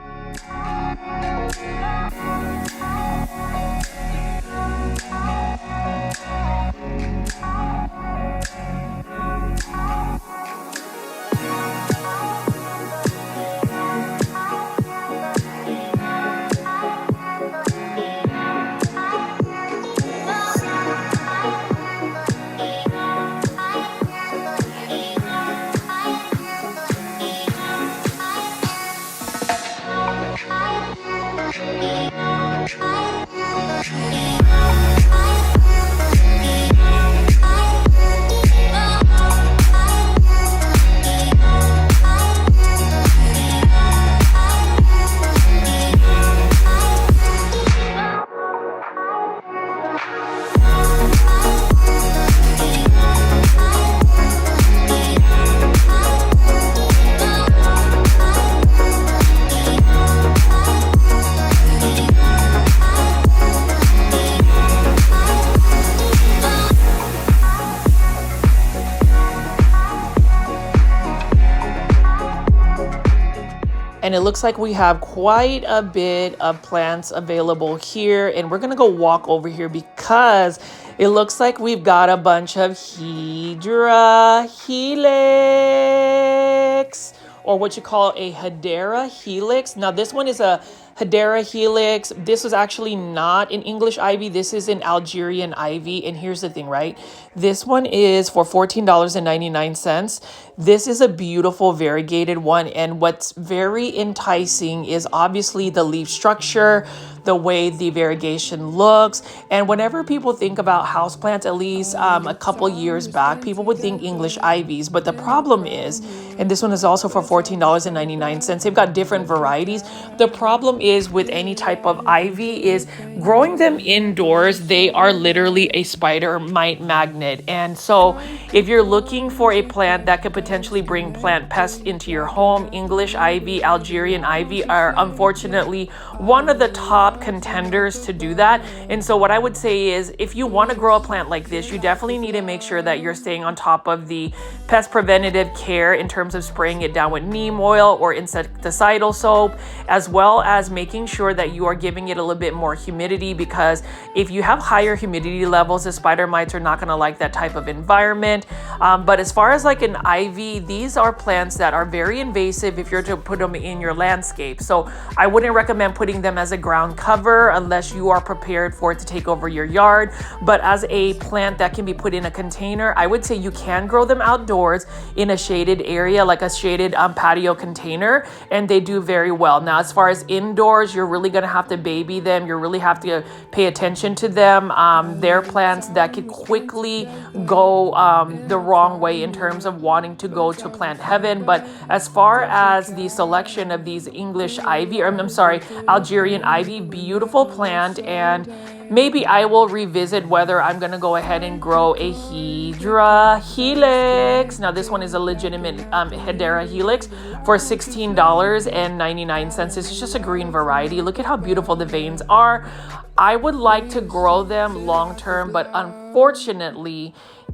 And it looks like we have quite a bit of plants available here. And we're going to go walk over here because it looks like we've got a bunch of Hydra Helix, or what you call a Hedera Helix. Now this one is a Hedera Helix. This is actually not an English ivy. This is an Algerian ivy. And here's the thing, right? This one is for $14.99. This is a beautiful variegated one. And what's very enticing is obviously the leaf structure, the way the variegation looks. And whenever people think about houseplants, at least a couple years back, people would think English ivies. But the problem is, and this one is also for $14.99. They've got different varieties. The problem is with any type of ivy is growing them indoors, they are literally a spider mite magnet. And so if you're looking for a plant that could potentially bring plant pests into your home, English ivy, Algerian ivy are unfortunately one of the top contenders to do that. And so what I would say is, if you want to grow a plant like this, you definitely need to make sure that you're staying on top of the pest preventative care in terms of spraying it down with neem oil or insecticidal soap, as well as making sure that you are giving it a little bit more humidity, because if you have higher humidity levels, the spider mites are not going to like that type of environment. But as far as like an ivy, these are plants that are very invasive if you're to put them in your landscape. So I wouldn't recommend putting them as a ground cover unless you are prepared for it to take over your yard. But as a plant that can be put in a container, I would say you can grow them outdoors in a shaded area, like a shaded patio container, and they do very well. Now, as far as indoors, you're really going to have to baby them. You really have to pay attention to them. They're plants that could quickly go the wrong way in terms of wanting to go to plant heaven. But as far as the selection of these English ivy, or I'm sorry, Algerian ivy, beautiful plant, and maybe I will revisit whether I'm going to go ahead and grow a Hydra Helix. Now, this one is a legitimate Hedera Helix for $16.99. This is just a green variety. Look at how beautiful the veins are. I would like to grow them long term, but unfortunately,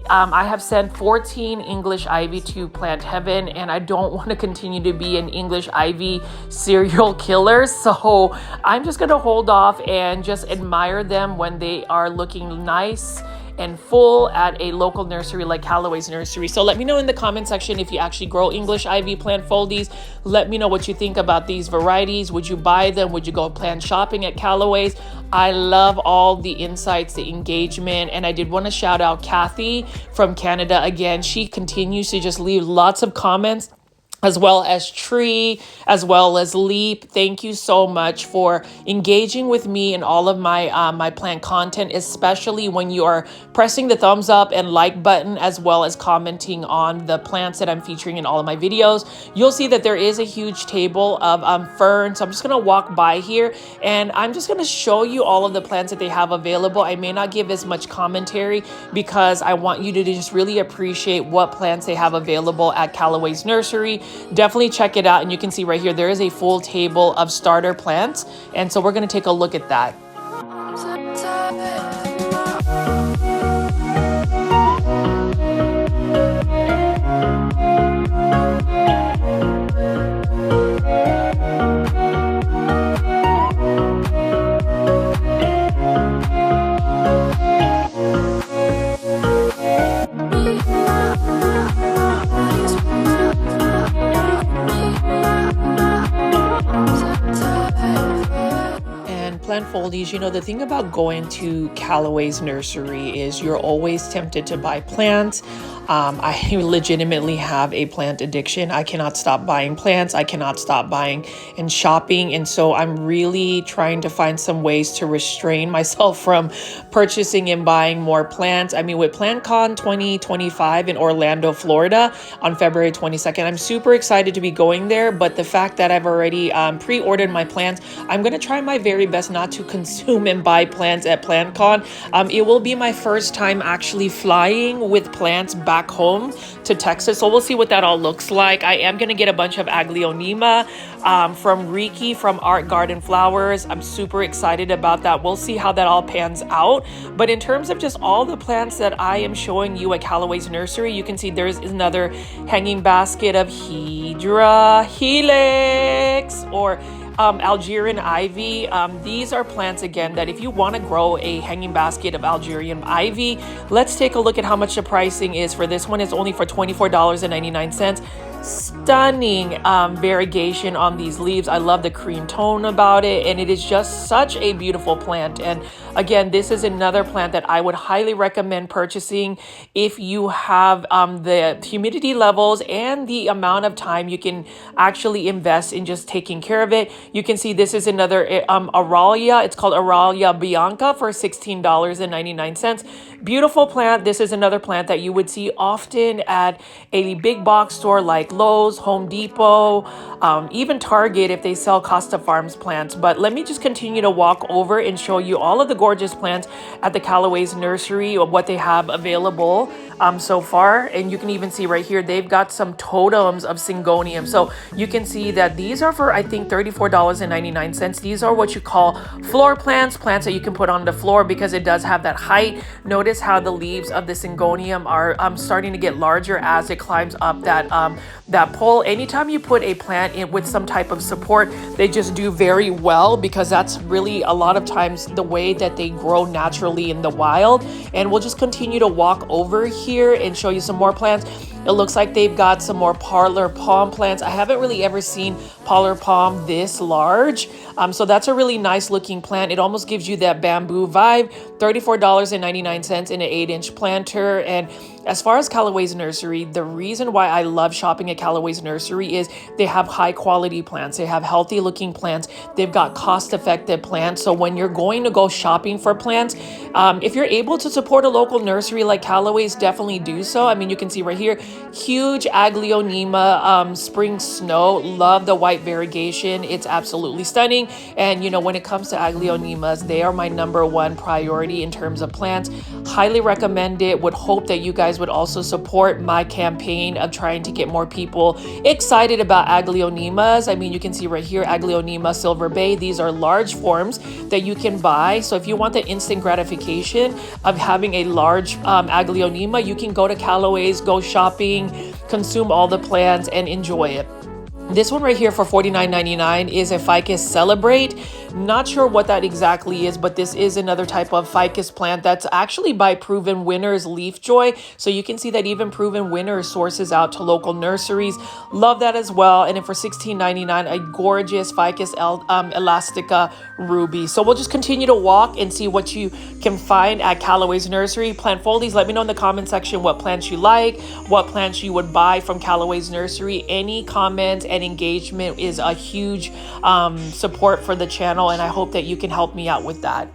I have sent 14 English ivy to plant heaven, and I don't want to continue to be an English ivy serial killer. So I'm just going to hold off and just admire them when they are looking nice and full at a local nursery like Callaway's nursery. So let me know in the comment section if you actually grow English ivy plant foldies. Let me know what you think about these varieties. Would you buy them? Would you go plant shopping at Callaway's? I love all the insights, the engagement, and I did want to shout out Kathy from Canada again. She continues to just leave lots of comments as well as Tree, as well as Leap. Thank you so much for engaging with me in all of my my plant content, especially when you are pressing the thumbs up and like button, as well as commenting on the plants that I'm featuring in all of my videos. You'll see that there is a huge table of ferns. So I'm just gonna walk by here and I'm just gonna show you all of the plants that they have available. I may not give as much commentary because I want you to just really appreciate what plants they have available at Callaway's Nursery. Definitely check it out, and you can see right here there is a full table of starter plants, and so we're going to take a look at that. Plant foldies, you know, the thing about going to Callaway's Nursery is you're always tempted to buy plants. I legitimately have a plant addiction. I cannot stop buying plants. I cannot stop buying and shopping. And so I'm really trying to find some ways to restrain myself from purchasing and buying more plants. I mean, with PlantCon 2025 in Orlando, Florida on February 22nd, I'm super excited to be going there. But the fact that I've already pre-ordered my plants, I'm going to try my very best not to consume and buy plants at PlantCon. It will be my first time actually flying with plants back home to Texas, so we'll see what that all looks like. I am going to get a bunch of Aglaonema from Riki from Art Garden Flowers. I'm super excited about that. We'll see how that all pans out. But in terms of just all the plants that I am showing you at Callaway's Nursery, you can see there's another hanging basket of Hydra Helix or Algerian ivy. These are plants again that if you want to grow a hanging basket of Algerian ivy, let's take a look at how much the pricing is for this one. It's only for $24.99. Stunning variegation on these leaves. I love the cream tone about it, and it is just such a beautiful plant. And again, this is another plant that I would highly recommend purchasing if you have the humidity levels and the amount of time you can actually invest in just taking care of it. You can see this is another Aralia. It's called Aralia Bianca for $16.99. Beautiful plant. This is another plant that you would see often at a big box store like Lowe's, Home Depot, even Target if they sell Costa Farms plants. But let me just continue to walk over and show you all of the gorgeous plants at the Callaway's Nursery of what they have available so far. And you can even see right here, they've got some totems of Syngonium. So you can see that these are for, I think, $34.99. These are what you call floor plants, plants that you can put on the floor because it does have that height. Notice how the leaves of the Syngonium are starting to get larger as it climbs up that pole. Anytime you put a plant in with some type of support, they just do very well because that's really a lot of times the way that they grow naturally in the wild. And we'll just continue to walk over here and show you some more plants. It looks like they've got some more parlor palm plants. I haven't really ever seen parlor palm this large. So that's a really nice looking plant. It almost gives you that bamboo vibe. $34.99 in an 8-inch planter. And as far as Callaway's Nursery, the reason why I love shopping at Callaway's Nursery is they have high quality plants. They have healthy looking plants. They've got cost effective plants. So when you're going to go shopping for plants, if you're able to support a local nursery like Callaway's, definitely do so. I mean, you can see right here, huge Aglaonema spring snow. Love the white variegation. It's absolutely stunning. And you know, when it comes to Aglaonemas, they are my #1 priority in terms of plants. Highly recommend it. Would hope that you guys would also support my campaign of trying to get more people excited about Aglaonemas. I mean, you can see right here, Aglaonema Silver Bay. These are large forms that you can buy. So if you want the instant gratification of having a large Aglaonema, you can go to Callaway's, go shopping, consume all the plants and enjoy it. This one right here for $49.99 is a Ficus Celebrate. Not sure what that exactly is, but this is another type of ficus plant that's actually by Proven Winners Leaf Joy. So you can see that even Proven Winners sources out to local nurseries. Love that as well. And then for $16.99, a gorgeous ficus elastica ruby. So we'll just continue to walk and see what you can find at Callaway's Nursery. Plant foldies, let me know in the comment section what plants you like, what plants you would buy from Callaway's Nursery. Any comments and engagement is a huge support for the channel, and I hope that you can help me out with that.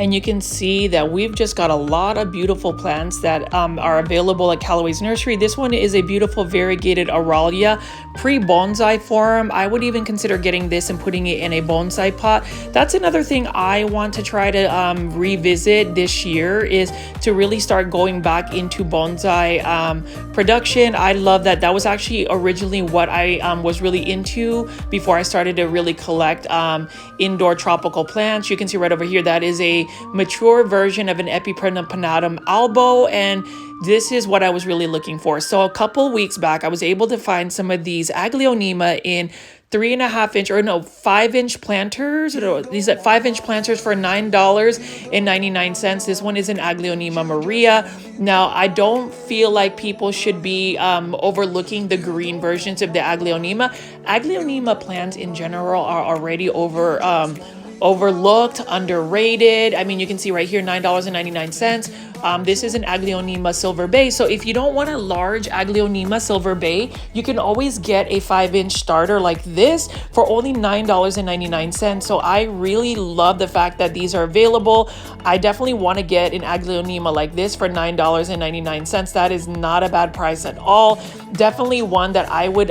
And you can see that we've just got a lot of beautiful plants that are available at Callaway's Nursery. This one is a beautiful variegated Aralia, pre-bonsai form. I would even consider getting this and putting it in a bonsai pot. That's another thing I want to try to revisit this year, is to really start going back into bonsai production. I love that. That was actually originally what I was really into before I started to really collect indoor tropical plants. You can see right over here, that is a mature version of an Epipremnipanatum albo, and this is what I was really looking for. So a couple weeks back, I was able to find some of these Aglaonema in 3.5 inch, or no, 5-inch planters. These are 5-inch planters for $9.99. This one is an Aglaonema Maria. Now, I don't feel like people should be overlooking the green versions of the Aglaonema. Aglaonema plants in general are already overlooked, underrated. I mean, you can see right here, $9.99. This is an Aglaonema Silver Bay. So if you don't want a large Aglaonema Silver Bay, you can always get a 5-inch starter like this for only $9.99. So I really love the fact that these are available. I definitely want to get an Aglaonema like this for $9.99. That is not a bad price at all. Definitely one that I would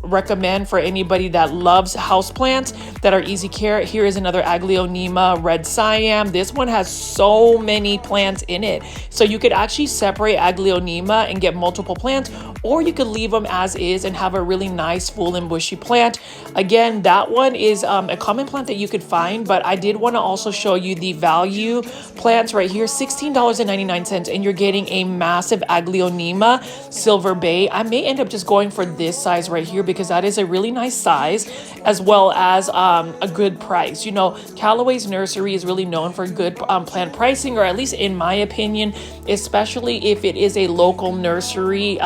recommend for anybody that loves houseplants that are easy care. Here is another Aglaonema Red Siam. This one has so many plants in it. So you could actually separate Aglaonema and get multiple plants, or you could leave them as is and have a really nice full and bushy plant. Again, that one is a common plant that you could find, but I did want to also show you the value plants right here, $16.99, and you're getting a massive Aglaonema Silver Bay. I may end up just going for this size right here because that is a really nice size, as well as a good price. You know, Callaway's Nursery is really known for good plant pricing, or at least in my opinion, especially if it is a local nursery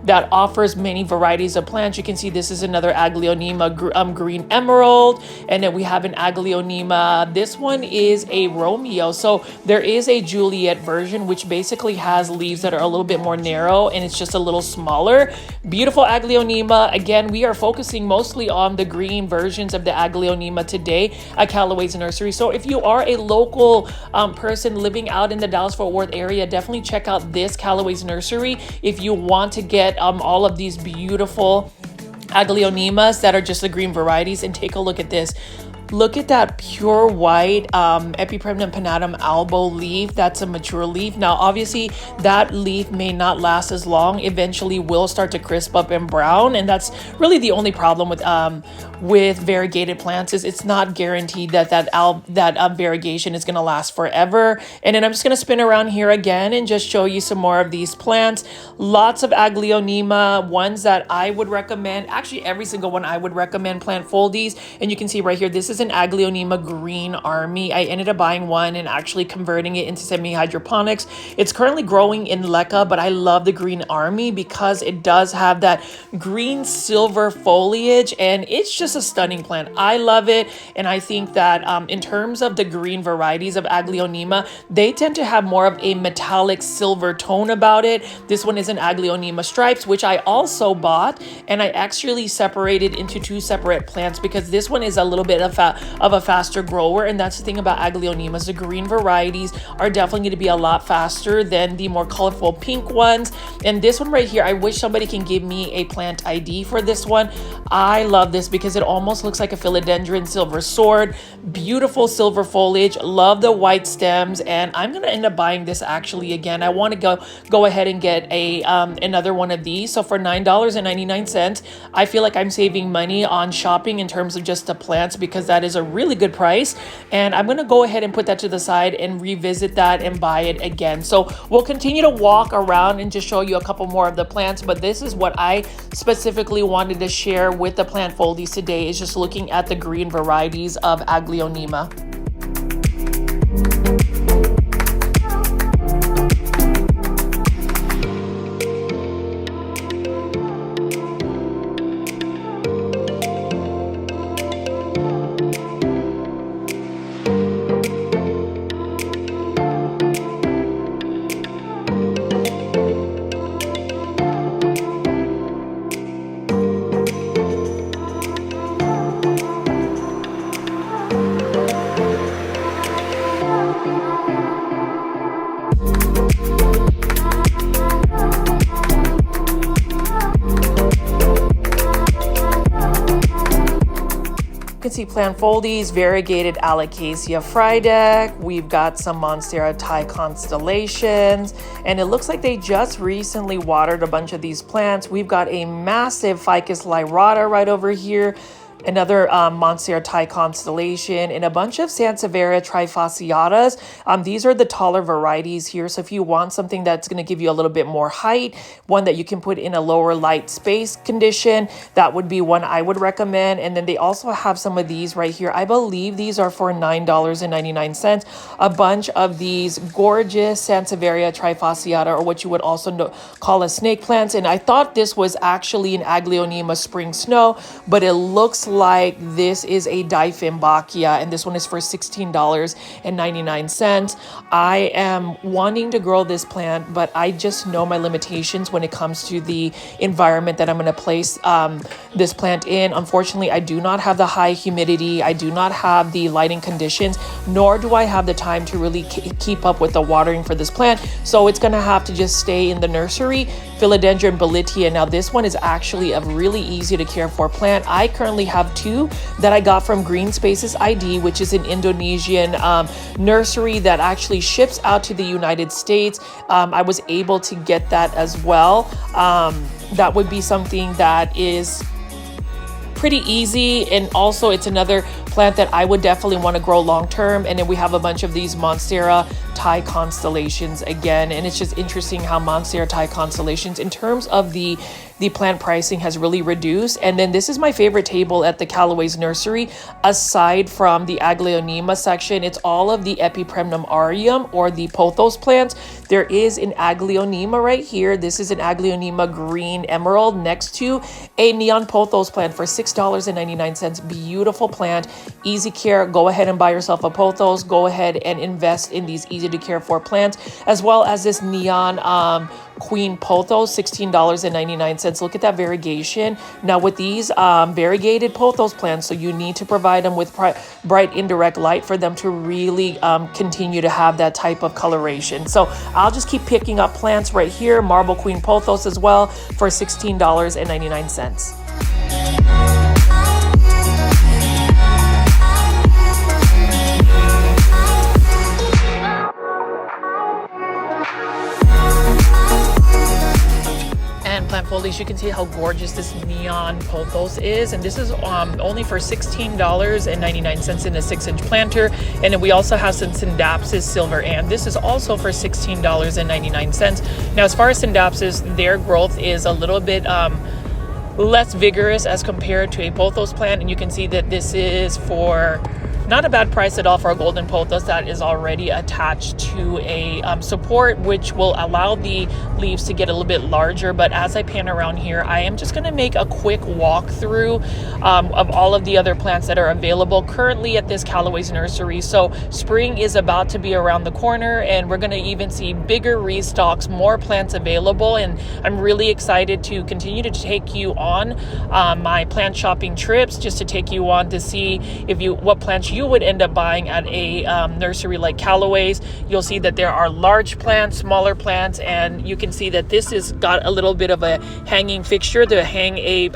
that offers many varieties of plants. You can see this is another Aglaonema Green Emerald, and then we have an Aglaonema. This one is a Romeo. So there is a Juliet version, which basically has leaves that are a little bit more narrow and it's just a little smaller. Beautiful Aglaonema. Again, we are focusing mostly on the green versions of the Aglaonema today at Callaway's Nursery. So if you are a local person living out in the Dallas-Fort Worth area, definitely check out this Callaway's Nursery if you want to get all of these beautiful Aglaonemas that are just the green varieties. And take a look at this. Look at that pure white Epipremnum pinnatum albo leaf. That's a mature leaf. Now, obviously, that leaf may not last as long. Eventually, will start to crisp up and brown, and that's really the only problem with variegated plants is it's not guaranteed that variegation is going to last forever. And then I'm just going to spin around here again and just show you some more of these plants. Lots of Aglaonema, ones that I would recommend. Actually, every single one I would recommend plant foldies. And you can see right here, this is an Aglaonema Green Army. I ended up buying one and actually converting it into semi-hydroponics. It's currently growing in leca, but I love the Green Army because it does have that green silver foliage, and it's just a stunning plant. I love it, and I think that in terms of the green varieties of Aglaonema, they tend to have more of a metallic silver tone about it. This one is an Aglaonema stripes, which I also bought, and I actually separated into two separate plants because this one is a little bit of a faster grower, and that's the thing about Aglaonemas. The green varieties are definitely going to be a lot faster than the more colorful pink ones. And this one right here, I wish somebody can give me a plant ID for this one. I love this because it almost looks like a philodendron silver sword. Beautiful silver foliage. Love the white stems, and I'm gonna end up buying this actually again. I want to go ahead and get another one of these. So for $9.99, I feel like I'm saving money on shopping in terms of just the plants because that is a really good price. And I'm gonna go ahead and put that to the side and revisit that and buy it again. So we'll continue to walk around and just show you a couple more of the plants, but this is what I specifically wanted to share with the plant foldies today, is just looking at the green varieties of Aglaonema. You can see plant foldies, variegated Alocasia frydek. We've got some Monstera Thai constellations, and it looks like they just recently watered a bunch of these plants. We've got a massive Ficus lyrata right over here, another Monstera Thai constellation, and a bunch of Sansevieria trifasciatas. These are the taller varieties here. So if you want something that's going to give you a little bit more height, one that you can put in a lower light space condition, that would be one I would recommend. And then they also have some of these right here. I believe these are for $9.99. A bunch of these gorgeous Sansevieria trifasciata, or what you would also call a snake plants. And I thought this was actually an Aglaonema spring snow, but it looks like this is a Dieffenbachia, and this one is for $16.99. I am wanting to grow this plant, but I just know my limitations when it comes to the environment that I'm going to place this plant in. Unfortunately, I do not have the high humidity. I do not have the lighting conditions, nor do I have the time to really keep up with the watering for this plant. So it's going to have to just stay in the nursery. Philodendron Bolitia. Now this one is actually a really easy to care for plant. I currently have two that I got from Green Spaces ID, which is an Indonesian nursery that actually ships out to the United States. I was able to get that as well. That would be something that is pretty easy, and also it's another plant that I would definitely want to grow long term. And then we have a bunch of these Monstera Thai constellations again, and it's just interesting how Monstera Thai constellations in terms of the plant pricing has really reduced. And then this is my favorite table at the Callaway's nursery. Aside from the Aglaonema section, it's all of the Epipremnum aureum or the Pothos plants. There is an Aglaonema right here. This is an Aglaonema green emerald next to a neon Pothos plant for $6.99. Beautiful plant, easy care. Go ahead and buy yourself a Pothos. Go ahead and invest in these easy to care for plants, as well as this neon Queen Pothos, $16.99. Look at that variegation. Now with these variegated Pothos plants, so you need to provide them with bright indirect light for them to really continue to have that type of coloration. So I'll just keep picking up plants right here. Marble Queen Pothos as well for $16.99. Foliage, you can see how gorgeous this neon pothos is, and this is only for $16.99 in a 6-inch planter. And then we also have some Synapsis Silver, and this is also for $16.99. Now, as far as Synapsis, their growth is a little bit less vigorous as compared to a pothos plant, and you can see that this is for not a bad price at all for a golden pothos that is already attached to a support, which will allow the leaves to get a little bit larger. But as I pan around here, I am just going to make a quick walkthrough of all of the other plants that are available currently at this Callaway's nursery. So spring is about to be around the corner, and we're going to even see bigger restocks, more plants available, and I'm really excited to continue to take you on my plant shopping trips, just to take you on to see what plants you would end up buying at a nursery like Callaway's. You'll see that there are large plants, smaller plants, and you can see that this has got a little bit of a hanging fixture to hang a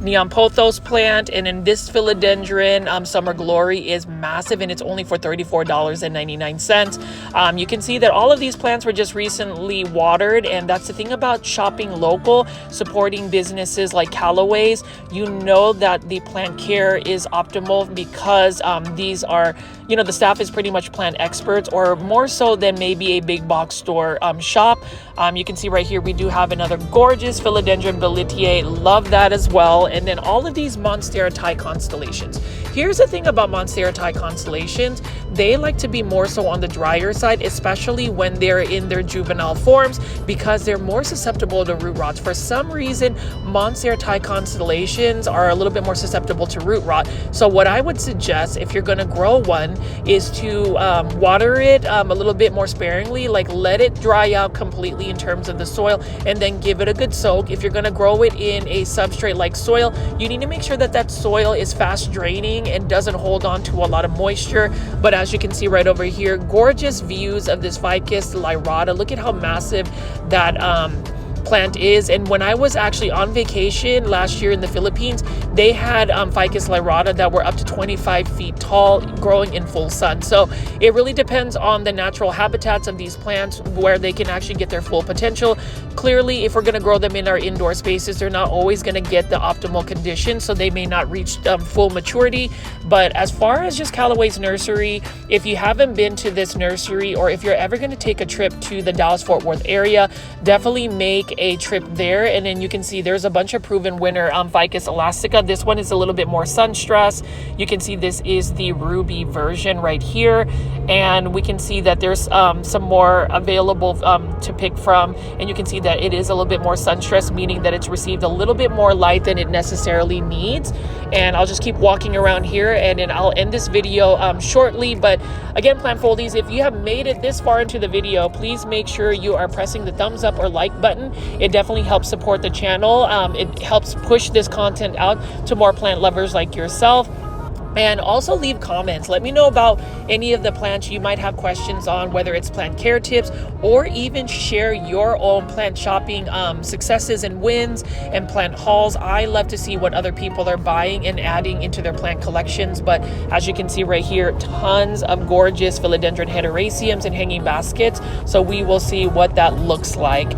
neon pothos plant. And in this philodendron Summer Glory is massive, and it's only for $34.99. You can see that all of these plants were just recently watered, and that's the thing about shopping local, supporting businesses like Callaway's. You know that the plant care is optimal because these are, the staff is pretty much plant experts, or more so than maybe a big box store shop. You can see right here we do have another gorgeous philodendron Belitier. Love that as well. And then all of these Monstera constellations. Here's the thing about Monstera constellations. They like to be more so on the drier side, especially when they're in their juvenile forms, because they're more susceptible to root rots. For some reason, Monstera constellations are a little bit more susceptible to root rot. So what I would suggest, if you're going to grow one, is to water it a little bit more sparingly, like let it dry out completely in terms of the soil, and then give it a good soak. If you're going to grow it in a substrate like soil, you need to make sure that that soil is fast draining and doesn't hold on to a lot of moisture. But as you can see right over here, gorgeous views of this Ficus lyrata. Look at how massive that plant is. And when I was actually on vacation last year in the Philippines, they had Ficus lyrata that were up to 25 feet tall, growing in full sun. So it really depends on the natural habitats of these plants where they can actually get their full potential. Clearly, if we're going to grow them in our indoor spaces, they're not always going to get the optimal conditions, so they may not reach full maturity. But as far as just Callaway's nursery, if you haven't been to this nursery, or if you're ever going to take a trip to the Dallas-Fort Worth area, definitely make a trip there. And then you can see there's a bunch of proven winner Ficus elastica. This one is a little bit more sun stress. You can see this is the ruby version right here, and we can see that there's some more available to pick from, and you can see that it is a little bit more sun stress, meaning that it's received a little bit more light than it necessarily needs. And I'll just keep walking around here, and then I'll end this video shortly. But again, plant foldies, if you have made it this far into the video, please make sure you are pressing the thumbs up or like button. It definitely helps support the channel. It helps push this content out to more plant lovers like yourself. And also leave comments. Let me know about any of the plants you might have questions on, whether it's plant care tips, or even share your own plant shopping successes and wins and plant hauls. I love to see what other people are buying and adding into their plant collections. But as you can see right here, tons of gorgeous philodendron heteroeciums and hanging baskets. So we will see what that looks like.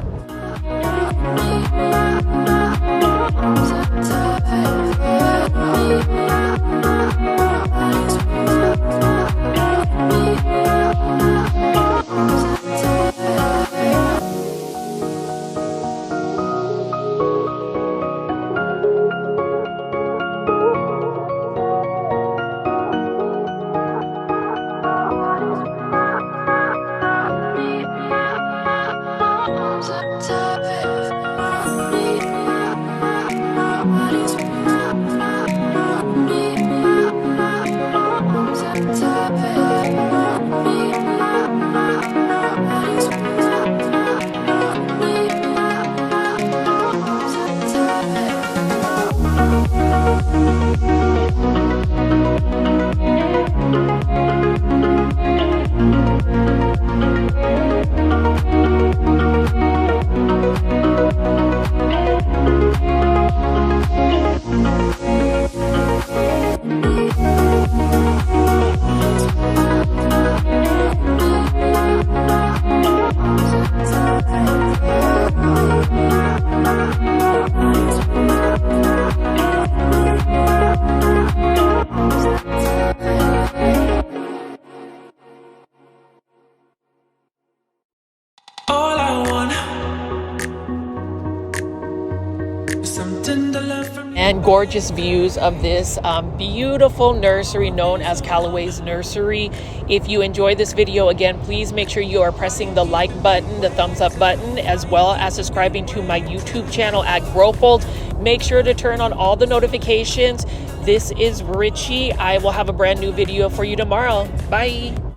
Sometimes and gorgeous views of this beautiful nursery known as Callaway's Nursery. If you enjoyed this video, again, please make sure you are pressing the like button, the thumbs up button, as well as subscribing to my YouTube channel at Growfold. Make sure to turn on all the notifications. This is Richie. I will have a brand new video for you tomorrow. Bye.